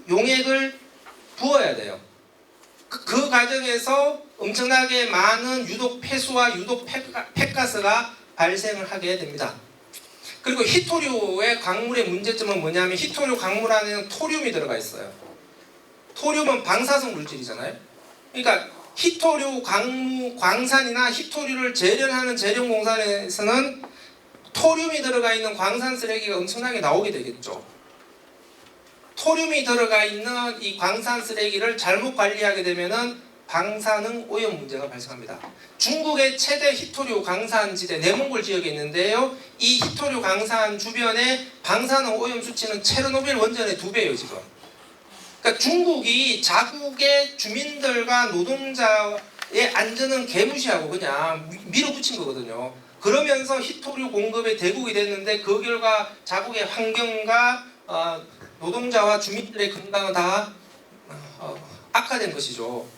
용액을 부어야 돼요. 그 과정에서 엄청나게 많은 유독 폐수와 유독 폐가스가 발생을 하게 됩니다. 그리고 희토류의 광물의 문제점은 뭐냐면 희토류 광물 안에는 토륨이 들어가 있어요. 토륨은 방사성 물질이잖아요. 그러니까 희토류 광산이나 희토류를 재련하는 재련공단에서는 토륨이 들어가 있는 광산 쓰레기가 엄청나게 나오게 되겠죠. 토륨이 들어가 있는 이 광산 쓰레기를 잘못 관리하게 되면은 방사능 오염 문제가 발생합니다. 중국의 최대 희토류 광산지대 내몽골 지역에 있는데요. 이 희토류 광산 주변에 방사능 오염 수치는 체르노빌 원전의 2배예요, 지금. 그러니까 중국이 자국의 주민들과 노동자의 안전은 개무시하고 그냥 밀어붙인 거거든요. 그러면서 희토류 공급의 대국이 됐는데 그 결과 자국의 환경과 노동자와 주민들의 건강은 다 악화된 것이죠.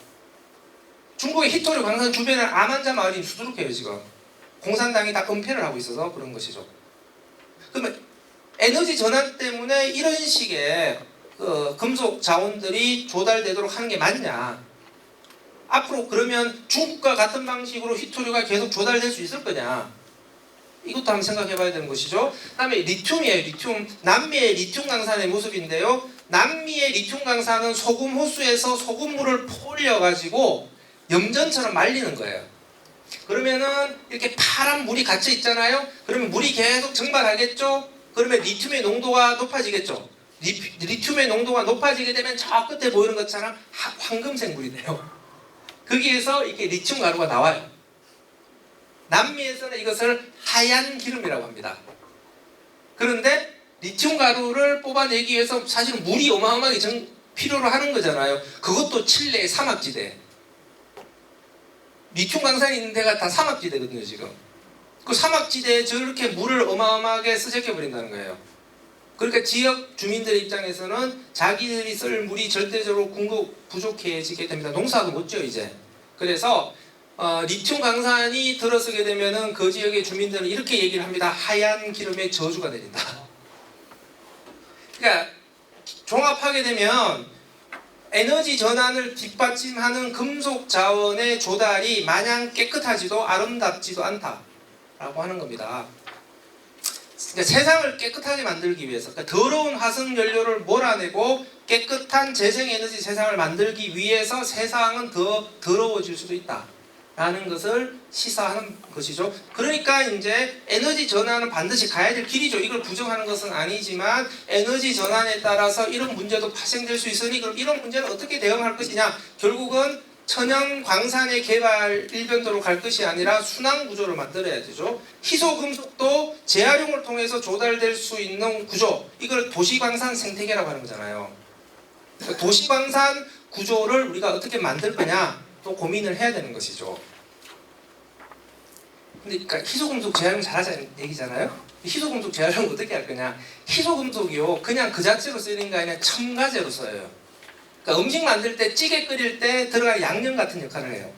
중국의 희토류 광산 주변에 암환자 마을이 수두룩해요, 지금. 공산당이 다 은폐를 하고 있어서 그런 것이죠. 그러면 에너지 전환 때문에 이런 식의 금속 자원들이 조달되도록 하는 게 맞냐? 앞으로 그러면 중국과 같은 방식으로 희토류가 계속 조달될 수 있을 거냐? 이것도 한번 생각해 봐야 되는 것이죠. 그 다음에 리튬이에요. 리튬. 남미의 리튬 강산의 모습인데요. 남미의 리튬 강산은 소금 호수에서 소금물을 퍼올려 가지고 염전처럼 말리는 거예요. 그러면은 이렇게 파란 물이 갇혀 있잖아요. 그러면 물이 계속 증발하겠죠. 그러면 리튬의 농도가 높아지겠죠. 리튬의 농도가 높아지게 되면 저 끝에 보이는 것처럼 황금색 물이 돼요. 거기에서 이렇게 리튬 가루가 나와요. 남미에서는 이것을 하얀 기름이라고 합니다. 그런데 리튬 가루를 뽑아내기 위해서 사실은 물이 어마어마하게 필요로 하는 거잖아요. 그것도 칠레의 사막지대. 리튬 광산이 있는 데가 다 사막지대거든요, 지금. 그 사막지대에 저렇게 물을 어마어마하게 쓰재켜 버린다는 거예요. 그러니까 지역 주민들의 입장에서는 자기들이 쓸 물이 절대적으로 공급 부족해지게 됩니다. 농사도 못 지어 이제. 그래서 리튬 광산이 들어서게 되면은 그 지역의 주민들은 이렇게 얘기를 합니다. 하얀 기름의 저주가 내린다. 그러니까 종합하게 되면 에너지 전환을 뒷받침하는 금속 자원의 조달이 마냥 깨끗하지도 아름답지도 않다라고 하는 겁니다. 그러니까 세상을 깨끗하게 만들기 위해서, 그러니까 더러운 화석 연료를 몰아내고 깨끗한 재생에너지 세상을 만들기 위해서 세상은 더 더러워질 수도 있다라는 것을 시사하는 것이죠. 그러니까 이제 에너지 전환은 반드시 가야 될 길이죠. 이걸 부정하는 것은 아니지만 에너지 전환에 따라서 이런 문제도 발생될 수 있으니 그럼 이런 문제는 어떻게 대응할 것이냐? 결국은 천연 광산의 개발 일변도로 갈 것이 아니라 순환 구조를 만들어야 되죠. 희소 금속도 재활용을 통해서 조달될 수 있는 구조, 이걸 도시광산 생태계라고 하는 거잖아요. 그러니까 도시광산 구조를 우리가 어떻게 만들 거냐 또 고민을 해야 되는 것이죠. 근데 그러니까 희소금속 재활용 잘하자는 얘기잖아요. 희소금속 재활용 어떻게 할 거냐? 희소금속이요 그냥 그 자체로 쓰이는 게 아니라 첨가제로 써요. 그러니까 음식 만들 때 찌개 끓일 때 들어갈 양념 같은 역할을 해요.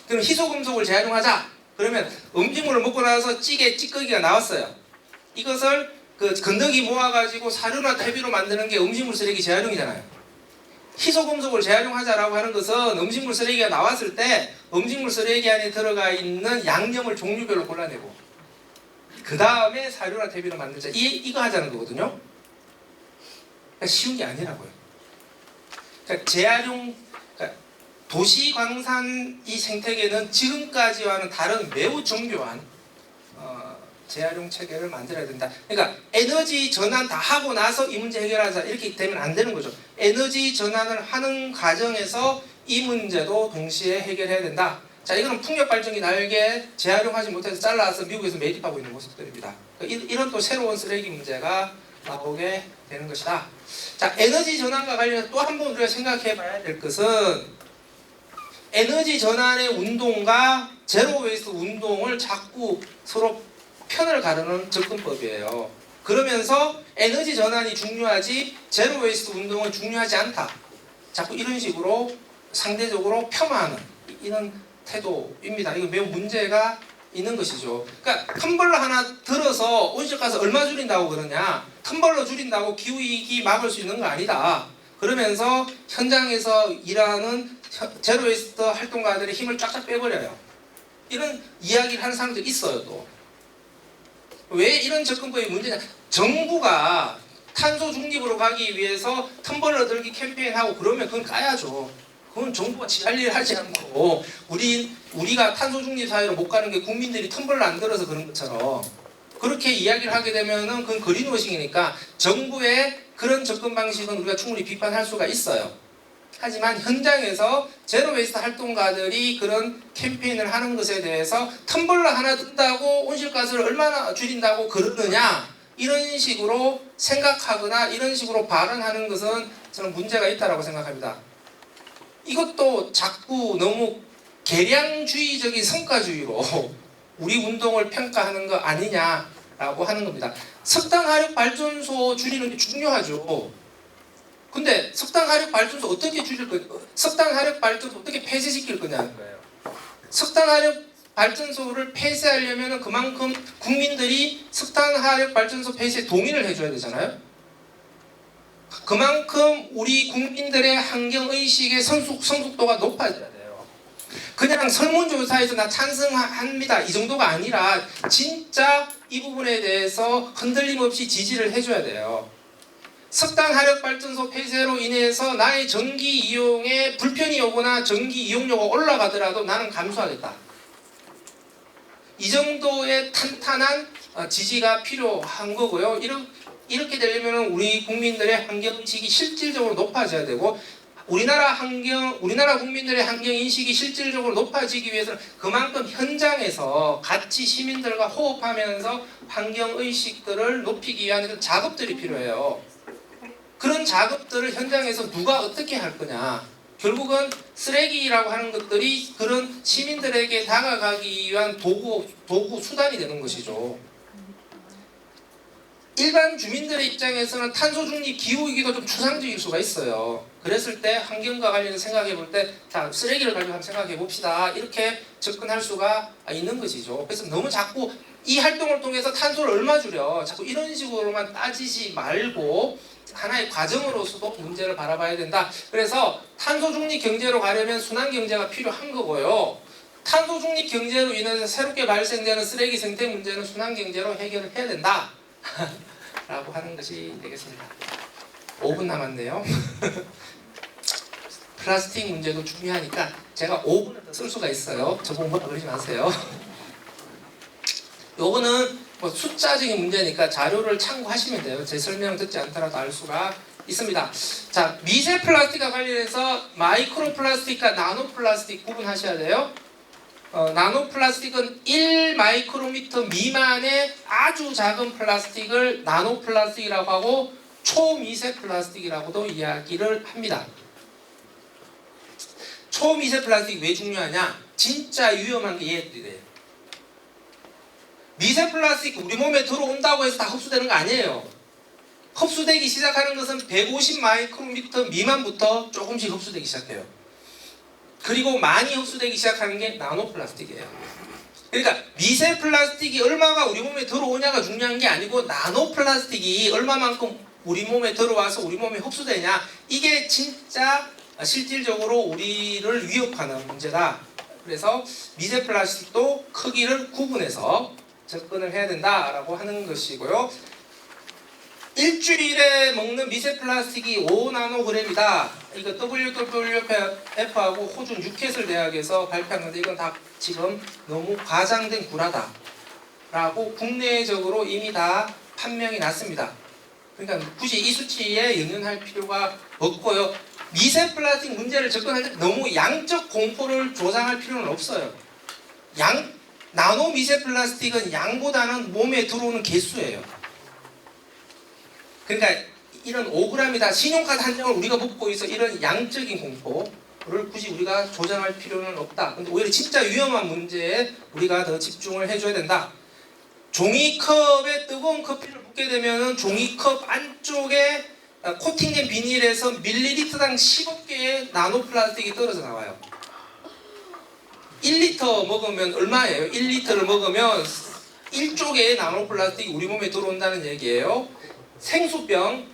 그럼 희소금속을 재활용하자. 그러면 음식물을 먹고 나서 찌꺼기가 나왔어요. 이것을 그 건더기 모아가지고 사료나 퇴비로 만드는 게 음식물 쓰레기 재활용이잖아요. 희소금속을 재활용하자라고 하는 것은 음식물 쓰레기가 나왔을 때 음식물 쓰레기 안에 들어가 있는 양념을 종류별로 골라내고 그 다음에 사료나 퇴비를 만들자 이거 하자는 거거든요. 그러니까 쉬운 게 아니라고요. 그러니까 재활용 그러니까 도시광산 이 생태계는 지금까지와는 다른 매우 정교한 재활용 체계를 만들어야 된다. 그러니까 에너지 전환 다 하고 나서 이 문제 해결하자 이렇게 되면 안 되는 거죠. 에너지 전환을 하는 과정에서 이 문제도 동시에 해결해야 된다. 자, 이거는 풍력발전기 날개 재활용하지 못해서 잘라서 미국에서 매립하고 있는 모습들입니다. 이런 또 새로운 쓰레기 문제가 나오게 되는 것이다. 자, 에너지 전환과 관련해서 또 한 번 우리가 생각해 봐야 될 것은 에너지 전환의 운동과 제로 웨이스트 운동을 자꾸 서로 편을 가르는 접근법이에요. 그러면서 에너지 전환이 중요하지 제로 웨이스트 운동은 중요하지 않다. 자꾸 이런 식으로 상대적으로 폄하하는 이런 태도입니다. 이거 매우 문제가 있는 것이죠. 그러니까 텀블러 하나 들어서 온실 가스 얼마 줄인다고 그러냐? 텀블러 줄인다고 기후위기 막을 수 있는 거 아니다. 그러면서 현장에서 일하는 제로 웨이스트 활동가들의 힘을 쫙쫙 빼버려요. 이런 이야기를 하는 사람들이 있어요. 또 왜 이런 접근법이 문제냐? 정부가 탄소 중립으로 가기 위해서 텀블러 들기 캠페인하고 그러면 그건 까야죠. 그건 정부가 지 할 일을 하지 않고 우리가 탄소 중립 사회로 못 가는 게 국민들이 텀블러 안 들어서 그런 것처럼 그렇게 이야기를 하게 되면은 그건 그린워싱이니까 정부의 그런 접근 방식은 우리가 충분히 비판할 수가 있어요. 하지만 현장에서 제로 웨이스트 활동가들이 그런 캠페인을 하는 것에 대해서 텀블러 하나 든다고 온실가스를 얼마나 줄인다고 그러느냐 이런 식으로 생각하거나 이런 식으로 발언하는 것은 저는 문제가 있다고 생각합니다. 이것도 자꾸 너무 계량주의적인 성과주의로 우리 운동을 평가하는 거 아니냐라고 하는 겁니다. 석탄 화력 발전소 줄이는 게 중요하죠. 근데 석탄 화력 발전소 어떻게 줄일 거냐? 석탄 화력 발전소 어떻게 폐쇄시킬 거냐는 거예요. 석탄 화력 발전소를 폐쇄하려면 그만큼 국민들이 석탄 화력 발전소 폐쇄에 동의를 해줘야 되잖아요. 그만큼 우리 국민들의 환경의식의 성숙도가 높아져야 돼요. 그냥 설문조사에서 나 찬성합니다 이 정도가 아니라 진짜 이 부분에 대해서 흔들림 없이 지지를 해줘야 돼요. 석탄 화력 발전소 폐쇄로 인해서 나의 전기 이용에 불편이 오거나 전기 이용료가 올라가더라도 나는 감수하겠다. 이 정도의 탄탄한 지지가 필요한 거고요. 이렇게 되려면 우리 국민들의 환경인식이 실질적으로 높아져야 되고 우리나라 국민들의 환경인식이 실질적으로 높아지기 위해서는 그만큼 현장에서 같이 시민들과 호흡하면서 환경의식들을 높이기 위한 작업들이 필요해요. 그런 작업들을 현장에서 누가 어떻게 할 거냐. 결국은 쓰레기라고 하는 것들이 그런 시민들에게 다가가기 위한 도구 수단이 되는 것이죠. 일반 주민들의 입장에서는 탄소 중립 기후위기도 좀 추상적일 수가 있어요. 그랬을 때 환경과 관련해서 생각해 볼 때 자, 쓰레기를 가지고 한번 생각해 봅시다. 이렇게 접근할 수가 있는 것이죠. 그래서 너무 자꾸 이 활동을 통해서 탄소를 얼마 줄여 자꾸 이런 식으로만 따지지 말고 하나의 과정으로서도 문제를 바라봐야 된다. 그래서 탄소 중립 경제로 가려면 순환 경제가 필요한 거고요. 탄소 중립 경제로 인해서 새롭게 발생되는 쓰레기 생태 문제는 순환 경제로 해결을 해야 된다. 라고 하는 것이 되겠습니다. 5분 남았네요. 플라스틱 문제도 중요하니까 제가 5분을 더 쓸 수가 있어요. 저보고 뭐라 그러지 마세요. 요거는 뭐 숫자적인 문제니까 자료를 참고하시면 돼요. 제 설명 듣지 않더라도 알 수가 있습니다. 자, 미세 플라스틱과 관련해서 마이크로 플라스틱과 나노 플라스틱 구분하셔야 돼요. 나노 플라스틱은 1 마이크로미터 미만의 아주 작은 플라스틱을 나노 플라스틱이라고 하고 초미세 플라스틱이라고도 이야기를 합니다. 초미세 플라스틱이 왜 중요하냐? 진짜 위험한 게 얘들이래요. 미세 플라스틱 우리 몸에 들어온다고 해서 다 흡수되는 거 아니에요. 흡수되기 시작하는 것은 150 마이크로미터 미만부터 조금씩 흡수되기 시작해요. 그리고 많이 흡수되기 시작하는 게 나노 플라스틱이에요. 그러니까 미세 플라스틱이 얼마가 우리 몸에 들어오냐가 중요한 게 아니고 나노 플라스틱이 얼마만큼 우리 몸에 들어와서 우리 몸에 흡수되냐, 이게 진짜 실질적으로 우리를 위협하는 문제다. 그래서 미세 플라스틱도 크기를 구분해서 접근을 해야 된다라고 하는 것이고요. 일주일에 먹는 미세 플라스틱이 5나노그램이다. 이거 WWF하고 호주 뉴캐슬 대학에서 발표한 건데 이건 다 지금 너무 과장된 구라다 라고 국내적으로 이미 다 판명이 났습니다. 그러니까 굳이 이 수치에 연연할 필요가 없고요. 미세 플라스틱 문제를 접근할 때 너무 양적 공포를 조장할 필요는 없어요. 나노 미세 플라스틱은 양보다는 몸에 들어오는 개수예요. 그러니까 이런 5g이다, 신용카드 한 장을 우리가 먹고 있어, 이런 양적인 공포를 굳이 우리가 조장할 필요는 없다. 근데 오히려 진짜 위험한 문제에 우리가 더 집중을 해줘야 된다. 종이컵에 뜨거운 커피를 붓게 되면 종이컵 안쪽에 코팅된 비닐에서 밀리리터당 10억 개의 나노 플라스틱이 떨어져 나와요. 1리터 먹으면 얼마예요? 1리터를 먹으면 1조 개의 나노 플라스틱이 우리 몸에 들어온다는 얘기예요. 생수병,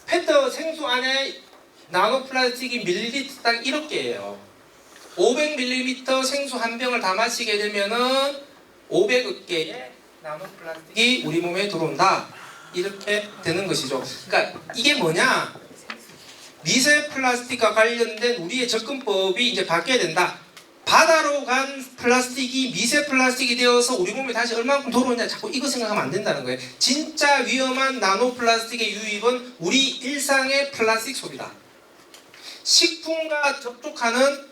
페트 생수 안에 나노 플라스틱이 밀리리터당 1억 개예요. 500ml 생수 한 병을 다 마시게 되면은 500억 개의 나노 플라스틱이 우리 몸에 들어온다. 이렇게 되는 것이죠. 그러니까 이게 뭐냐? 미세 플라스틱과 관련된 우리의 접근법이 이제 바뀌어야 된다. 바다로 간 플라스틱이 미세 플라스틱이 되어서 우리 몸에 다시 얼마만큼 들어오냐, 자꾸 이거 생각하면 안 된다는 거예요. 진짜 위험한 나노 플라스틱의 유입은 우리 일상의 플라스틱 소비다. 식품과 접촉하는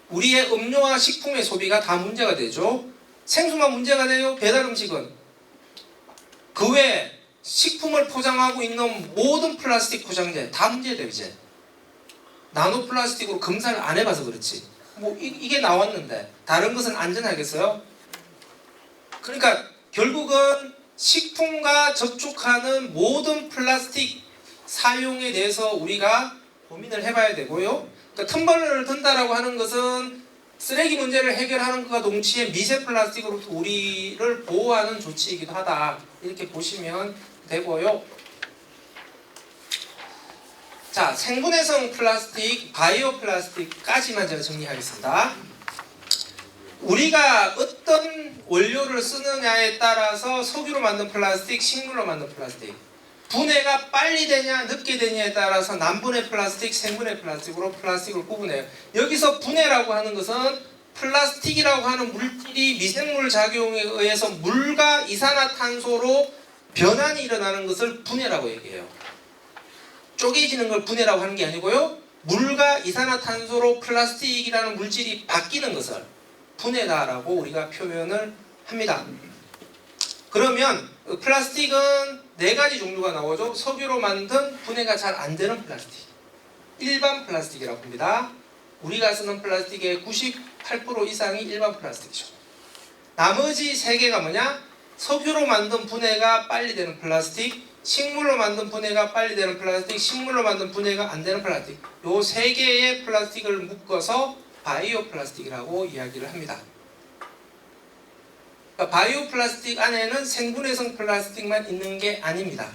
우리의 음료와 식품의 소비가 다 문제가 되죠. 생수만 문제가 돼요. 배달 음식은. 그 외에 식품을 포장하고 있는 모든 플라스틱 포장재 다 문제돼요. 이제 나노 플라스틱으로 검사를 안 해봐서 그렇지. 뭐 이게 나왔는데 다른 것은 안전하겠어요? 그러니까 결국은 식품과 접촉하는 모든 플라스틱 사용에 대해서 우리가 고민을 해봐야 되고요. 그러니까 텀블러를 든다라고 하는 것은 쓰레기 문제를 해결하는 것과 동시에 미세 플라스틱으로부터 우리를 보호하는 조치이기도 하다. 이렇게 보시면 되고요. 자, 생분해성 플라스틱, 바이오 플라스틱까지만 제가 정리하겠습니다. 우리가 어떤 원료를 쓰느냐에 따라서 석유로 만든 플라스틱, 식물로 만든 플라스틱, 분해가 빨리 되냐 늦게 되냐에 따라서 남분해 플라스틱, 생분해 플라스틱으로 플라스틱을 구분해요. 여기서 분해라고 하는 것은 플라스틱이라고 하는 물질이 미생물 작용에 의해서 물과 이산화탄소로 변환이 일어나는 것을 분해라고 얘기해요. 쪼개지는 걸 분해라고 하는 게 아니고요. 물과 이산화탄소로 플라스틱이라는 물질이 바뀌는 것을 분해다라고 우리가 표현을 합니다. 그러면 플라스틱은 4가지 종류가 나오죠. 석유로 만든 분해가 잘 안 되는 플라스틱, 일반 플라스틱이라고 합니다. 우리가 쓰는 플라스틱의 98% 이상이 일반 플라스틱이죠. 나머지 3개가 뭐냐? 석유로 만든 분해가 빨리 되는 플라스틱, 식물로 만든 분해가 빨리 되는 플라스틱, 식물로 만든 분해가 안 되는 플라스틱, 요 3개의 플라스틱을 묶어서 바이오 플라스틱이라고 이야기를 합니다. 그러니까 바이오 플라스틱 안에는 생분해성 플라스틱만 있는 게 아닙니다.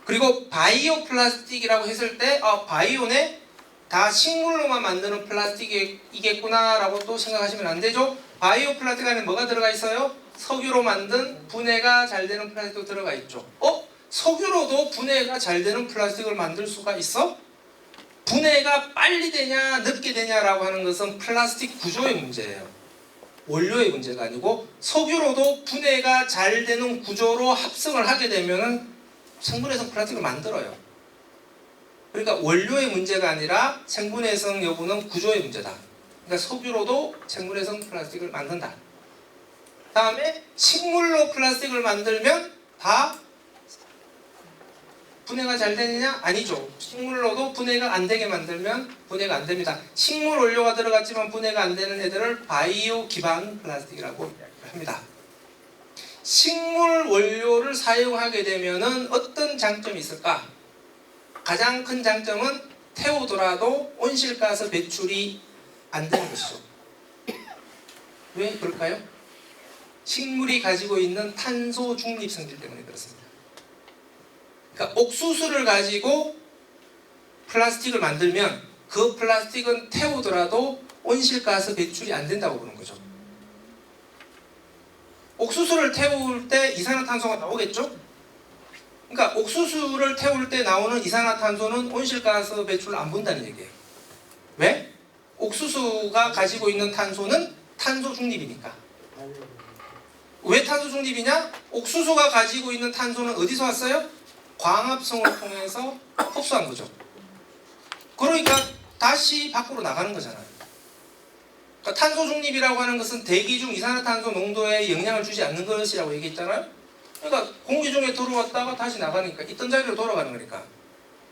그리고 바이오 플라스틱이라고 했을 때 바이오네? 다 식물로만 만드는 플라스틱이겠구나 라고 또 생각하시면 안 되죠. 바이오 플라스틱 안에 뭐가 들어가 있어요? 석유로 만든 분해가 잘 되는 플라스틱도 들어가 있죠. 석유로도 분해가 잘 되는 플라스틱을 만들 수가 있어? 분해가 빨리 되냐 늦게 되냐라고 하는 것은 플라스틱 구조의 문제예요. 원료의 문제가 아니고 석유로도 분해가 잘 되는 구조로 합성을 하게 되면 생분해성 플라스틱을 만들어요. 그러니까 원료의 문제가 아니라 생분해성 여부는 구조의 문제다. 그러니까 석유로도 생분해성 플라스틱을 만든다. 다음에 식물로 플라스틱을 만들면 다 분해가 잘 되느냐? 아니죠. 식물로도 분해가 안 되게 만들면 분해가 안 됩니다. 식물 원료가 들어갔지만 분해가 안 되는 애들을 바이오 기반 플라스틱이라고 합니다. 식물 원료를 사용하게 되면은 어떤 장점이 있을까? 가장 큰 장점은 태우더라도 온실가스 배출이 안 되는 것이죠. 왜 그럴까요? 식물이 가지고 있는 탄소 중립 성질 때문에 그렇습니다. 그러니까 옥수수를 가지고 플라스틱을 만들면 그 플라스틱은 태우더라도 온실가스 배출이 안 된다고 보는 거죠. 옥수수를 태울 때 이산화탄소가 나오겠죠? 그러니까 옥수수를 태울 때 나오는 이산화탄소는 온실가스 배출을 안 본다는 얘기예요. 왜? 옥수수가 가지고 있는 탄소는 탄소 중립이니까. 왜 탄소 중립이냐? 옥수수가 가지고 있는 탄소는 어디서 왔어요? 광합성을 통해서 흡수한 거죠. 그러니까 다시 밖으로 나가는 거잖아요. 그러니까 탄소 중립이라고 하는 것은 대기 중 이산화탄소 농도에 영향을 주지 않는 것이라고 얘기했잖아요. 그러니까 공기 중에 들어왔다가 다시 나가니까 있던 자리로 돌아가는 거니까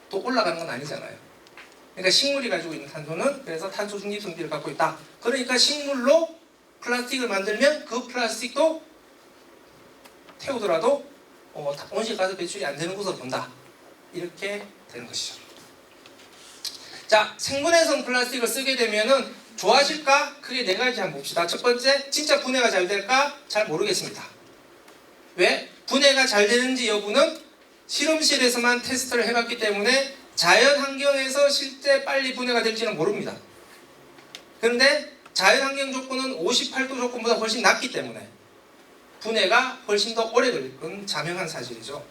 또 올라가는 건 아니잖아요. 그러니까 식물이 가지고 있는 탄소는 그래서 탄소 중립 성질을 갖고 있다. 그러니까 식물로 플라스틱을 만들면 그 플라스틱도 태우더라도 온실가스 배출이 안 되는 곳으로 본다. 이렇게 되는 것이죠. 자, 생분해성 플라스틱을 쓰게 되면은 좋아질까? 크게 네 가지 한번 봅시다. 첫 번째, 진짜 분해가 잘 될까? 잘 모르겠습니다. 왜? 분해가 잘 되는지 여부는 실험실에서만 테스트를 해봤기 때문에 자연 환경에서 실제 빨리 분해가 될지는 모릅니다. 그런데 자연 환경 조건은 58도 조건보다 훨씬 낮기 때문에 분해가 훨씬 더 오래 걸릴 건 자명한 사실이죠.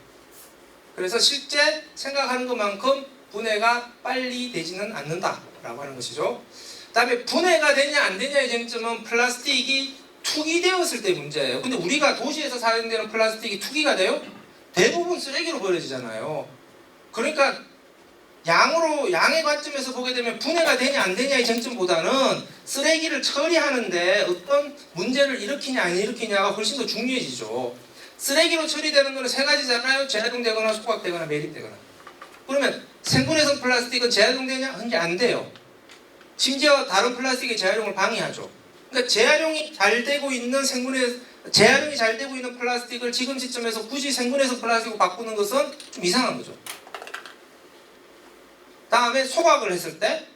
그래서 실제 생각하는 것만큼 분해가 빨리 되지는 않는다라고 하는 것이죠. 그 다음에 분해가 되냐 안 되냐의 쟁점은 플라스틱이 투기되었을 때 문제예요. 근데 우리가 도시에서 사용되는 플라스틱이 투기가 돼요? 대부분 쓰레기로 버려지잖아요. 그러니까 양의 관점에서 보게 되면 분해가 되냐 안 되냐의 쟁점보다는 쓰레기를 처리하는데 어떤 문제를 일으키냐 안 일으키냐가 훨씬 더 중요해지죠. 쓰레기로 처리되는 거는 세 가지잖아요. 재활용되거나 소각되거나 매립되거나. 그러면 생분해성 플라스틱은 재활용되냐? 현재 안 돼요. 심지어 다른 플라스틱의 재활용을 방해하죠. 그러니까 재활용이 잘 되고 있는 플라스틱을 지금 시점에서 굳이 생분해성 플라스틱으로 바꾸는 것은 좀 이상한 거죠. 다음에 소각을 했을 때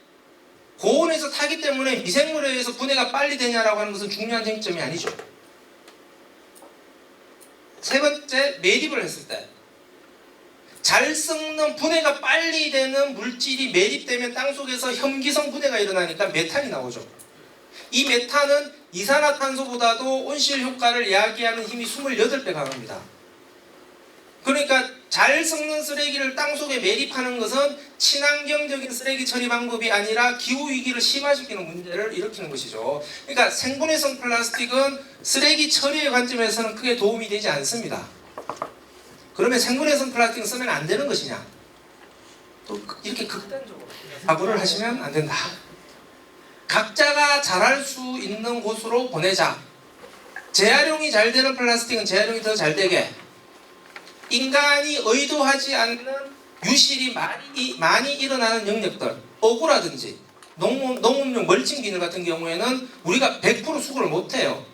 고온에서 타기 때문에 미생물에 의해서 분해가 빨리 되냐라고 하는 것은 중요한 쟁점이 아니죠. 세 번째, 매립을 했을 때 잘 썩는 분해가 빨리 되는 물질이 매립되면 땅속에서 혐기성 분해가 일어나니까 메탄이 나오죠. 이 메탄은 이산화탄소보다도 온실 효과를 야기하는 힘이 28배 강합니다. 그러니까 잘 썩는 쓰레기를 땅속에 매립하는 것은 친환경적인 쓰레기 처리 방법이 아니라 기후위기를 심화시키는 문제를 일으키는 것이죠. 그러니까 생분해성 플라스틱은 쓰레기 처리의 관점에서는 크게 도움이 되지 않습니다. 그러면 생분해성 플라스틱을 쓰면 안 되는 것이냐? 또 이렇게 극단적으로 사고를 하시면 안 된다. 각자가 잘할 수 있는 곳으로 보내자. 재활용이 잘 되는 플라스틱은 재활용이 더 잘 되게, 인간이 의도하지 않는 유실이 많이 일어나는 영역들, 어구라든지 농업용 멀칭 비늘 같은 경우에는 우리가 100% 수거를 못해요.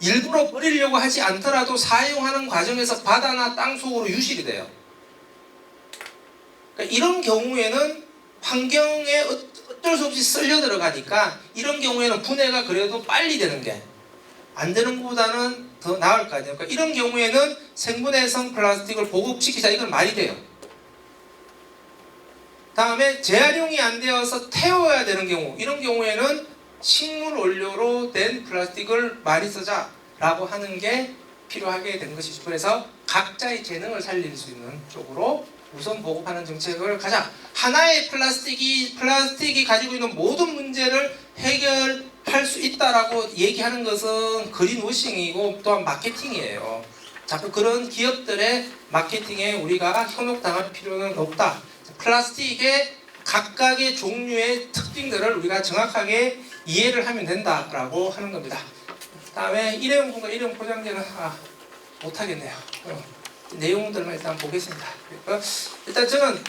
일부러 버리려고 하지 않더라도 사용하는 과정에서 바다나 땅속으로 유실이 돼요. 그러니까 이런 경우에는 환경에 어쩔 수 없이 쓸려 들어가니까 이런 경우에는 분해가 그래도 빨리 되는 게 안 되는 것보다는 더 나을 거 아니에요. 그러니까 이런 경우에는 생분해성 플라스틱을 보급시키자, 이건 말이 돼요. 다음에 재활용이 안 되어서 태워야 되는 경우, 이런 경우에는 식물 원료로 된 플라스틱을 많이 쓰자라고 하는 게 필요하게 되는 것이죠. 그래서 각자의 재능을 살릴 수 있는 쪽으로 우선 보급하는 정책을 가자. 하나의 플라스틱이 가지고 있는 모든 문제를 해결할 수 있다라고 얘기하는 것은 그린워싱이고 또한 마케팅이에요. 자꾸 그런 기업들의 마케팅에 우리가 현혹당할 필요는 없다. 플라스틱의 각각의 종류의 특징들을 우리가 정확하게 이해를 하면 된다라고 하는 겁니다. 다음에 일회용품과 일회용 포장재는 못하겠네요. 내용들만 일단 보겠습니다. 그러니까 일단 저는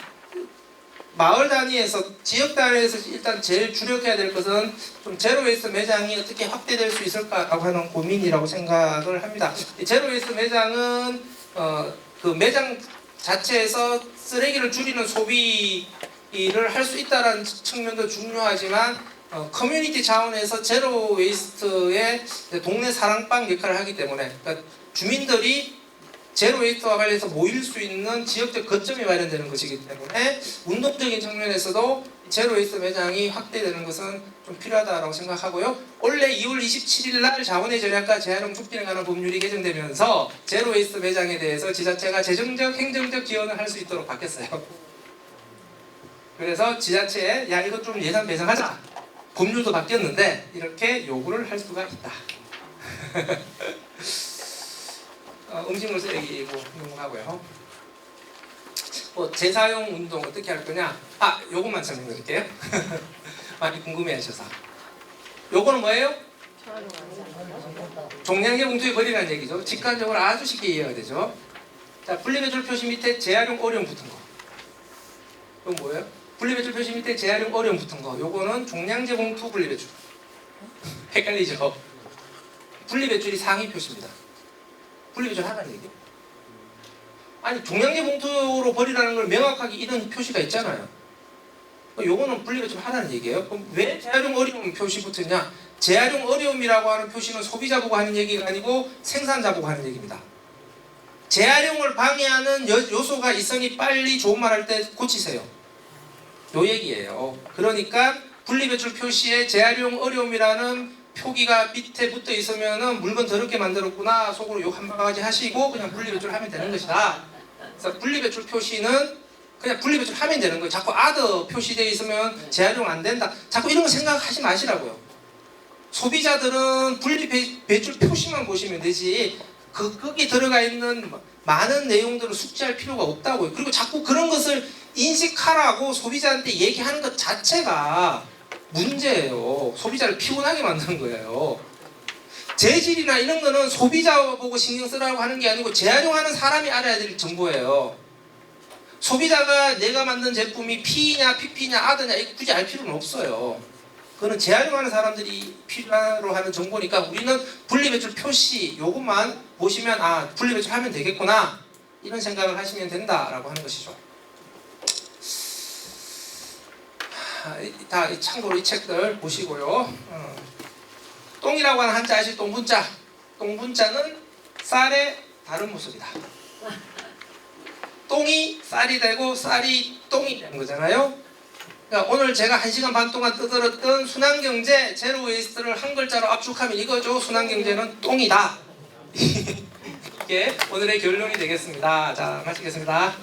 마을 단위에서, 지역 단위에서 일단 제일 주력해야 될 것은 좀 제로웨이스트 매장이 어떻게 확대될 수 있을까라고 하는 고민이라고 생각을 합니다. 제로웨이스트 매장은 그 매장 자체에서 쓰레기를 줄이는 소비를 할 수 있다는 측면도 중요하지만 커뮤니티 차원에서 제로 웨이스트의 동네 사랑방 역할을 하기 때문에 그러니까 주민들이 제로 웨이스트와 관련해서 모일 수 있는 지역적 거점이 마련되는 것이기 때문에 운동적인 측면에서도 제로 웨이스트 매장이 확대되는 것은 좀 필요하다고 생각하고요. 원래 2월 27일 날 자원의 절약과 재활용 촉진에 관한 법률이 개정되면서 제로 웨이스트 매장에 대해서 지자체가 재정적, 행정적 지원을 할 수 있도록 바뀌었어요. 그래서 지자체에 야 이거 좀 예산 배정하자. 법률도 바뀌었는데 이렇게 요구를 할 수가 있다. 음식물 쓰레기 용하고요. 재사용 운동 어떻게 할 거냐? 요것만 설명드릴게요. 많이 궁금해하셔서. 요거는 뭐예요? 종량제 봉투에 버리라는 얘기죠. 직관적으로 아주 쉽게 이해가 되죠. 자, 분리배출 표시 밑에 재활용 어려움 붙은 거. 이건 뭐예요? 분리배출 표시 밑에 재활용 어려움 붙은 거. 요거는 종량제 봉투 분리배출. 헷갈리죠? 분리배출이 상위 표시입니다. 분리배출 하라는 얘기예요. 아니 종량제 봉투로 버리라는 걸 명확하게 이런 표시가 있잖아요. 요거는 분리배출 하라는 얘기예요. 그럼 왜 재활용 어려움 표시 붙었냐? 재활용 어려움이라고 하는 표시는 소비자 보고 하는 얘기가 아니고 생산자 보고 하는 얘기입니다. 재활용을 방해하는 요소가 있으니 빨리 좋은 말 할 때 고치세요. 요 얘기예요. 그러니까 분리배출 표시에 재활용 어려움이라는 표기가 밑에 붙어 있으면은 물건 더럽게 만들었구나 속으로 욕 한 바가지 하시고 그냥 분리배출 하면 되는 것이다. 그래서 분리배출 표시는 그냥 분리배출 하면 되는 거예요. 자꾸 other 표시되어 있으면 재활용 안 된다. 자꾸 이런 거 생각하지 마시라고요. 소비자들은 분리배출 표시만 보시면 되지 거기 들어가 있는 많은 내용들을 숙지할 필요가 없다고요. 그리고 자꾸 그런 것을 인식하라고 소비자한테 얘기하는 것 자체가 문제예요. 소비자를 피곤하게 만드는 거예요. 재질이나 이런 거는 소비자 보고 신경 쓰라고 하는 게 아니고 재활용하는 사람이 알아야 될 정보예요. 소비자가 내가 만든 제품이 P냐, PP냐, 아드냐 이거 굳이 알 필요는 없어요. 그거는 재활용하는 사람들이 필요로 하는 정보니까 우리는 분리배출 표시 요것만 보시면 분리배출 하면 되겠구나 이런 생각을 하시면 된다라고 하는 것이죠. 다 참고로 이 책들 보시고요. 똥이라고 하는 한자 아시죠? 똥분자. 똥분자는 쌀의 다른 모습이다. 똥이 쌀이 되고 쌀이 똥이 되는 거잖아요. 그러니까 오늘 제가 1시간 반 동안 떠들었던 순환경제 제로 웨이스트를 한 글자로 압축하면 이거죠. 순환경제는 똥이다. 이게 오늘의 결론이 되겠습니다. 자, 마치겠습니다.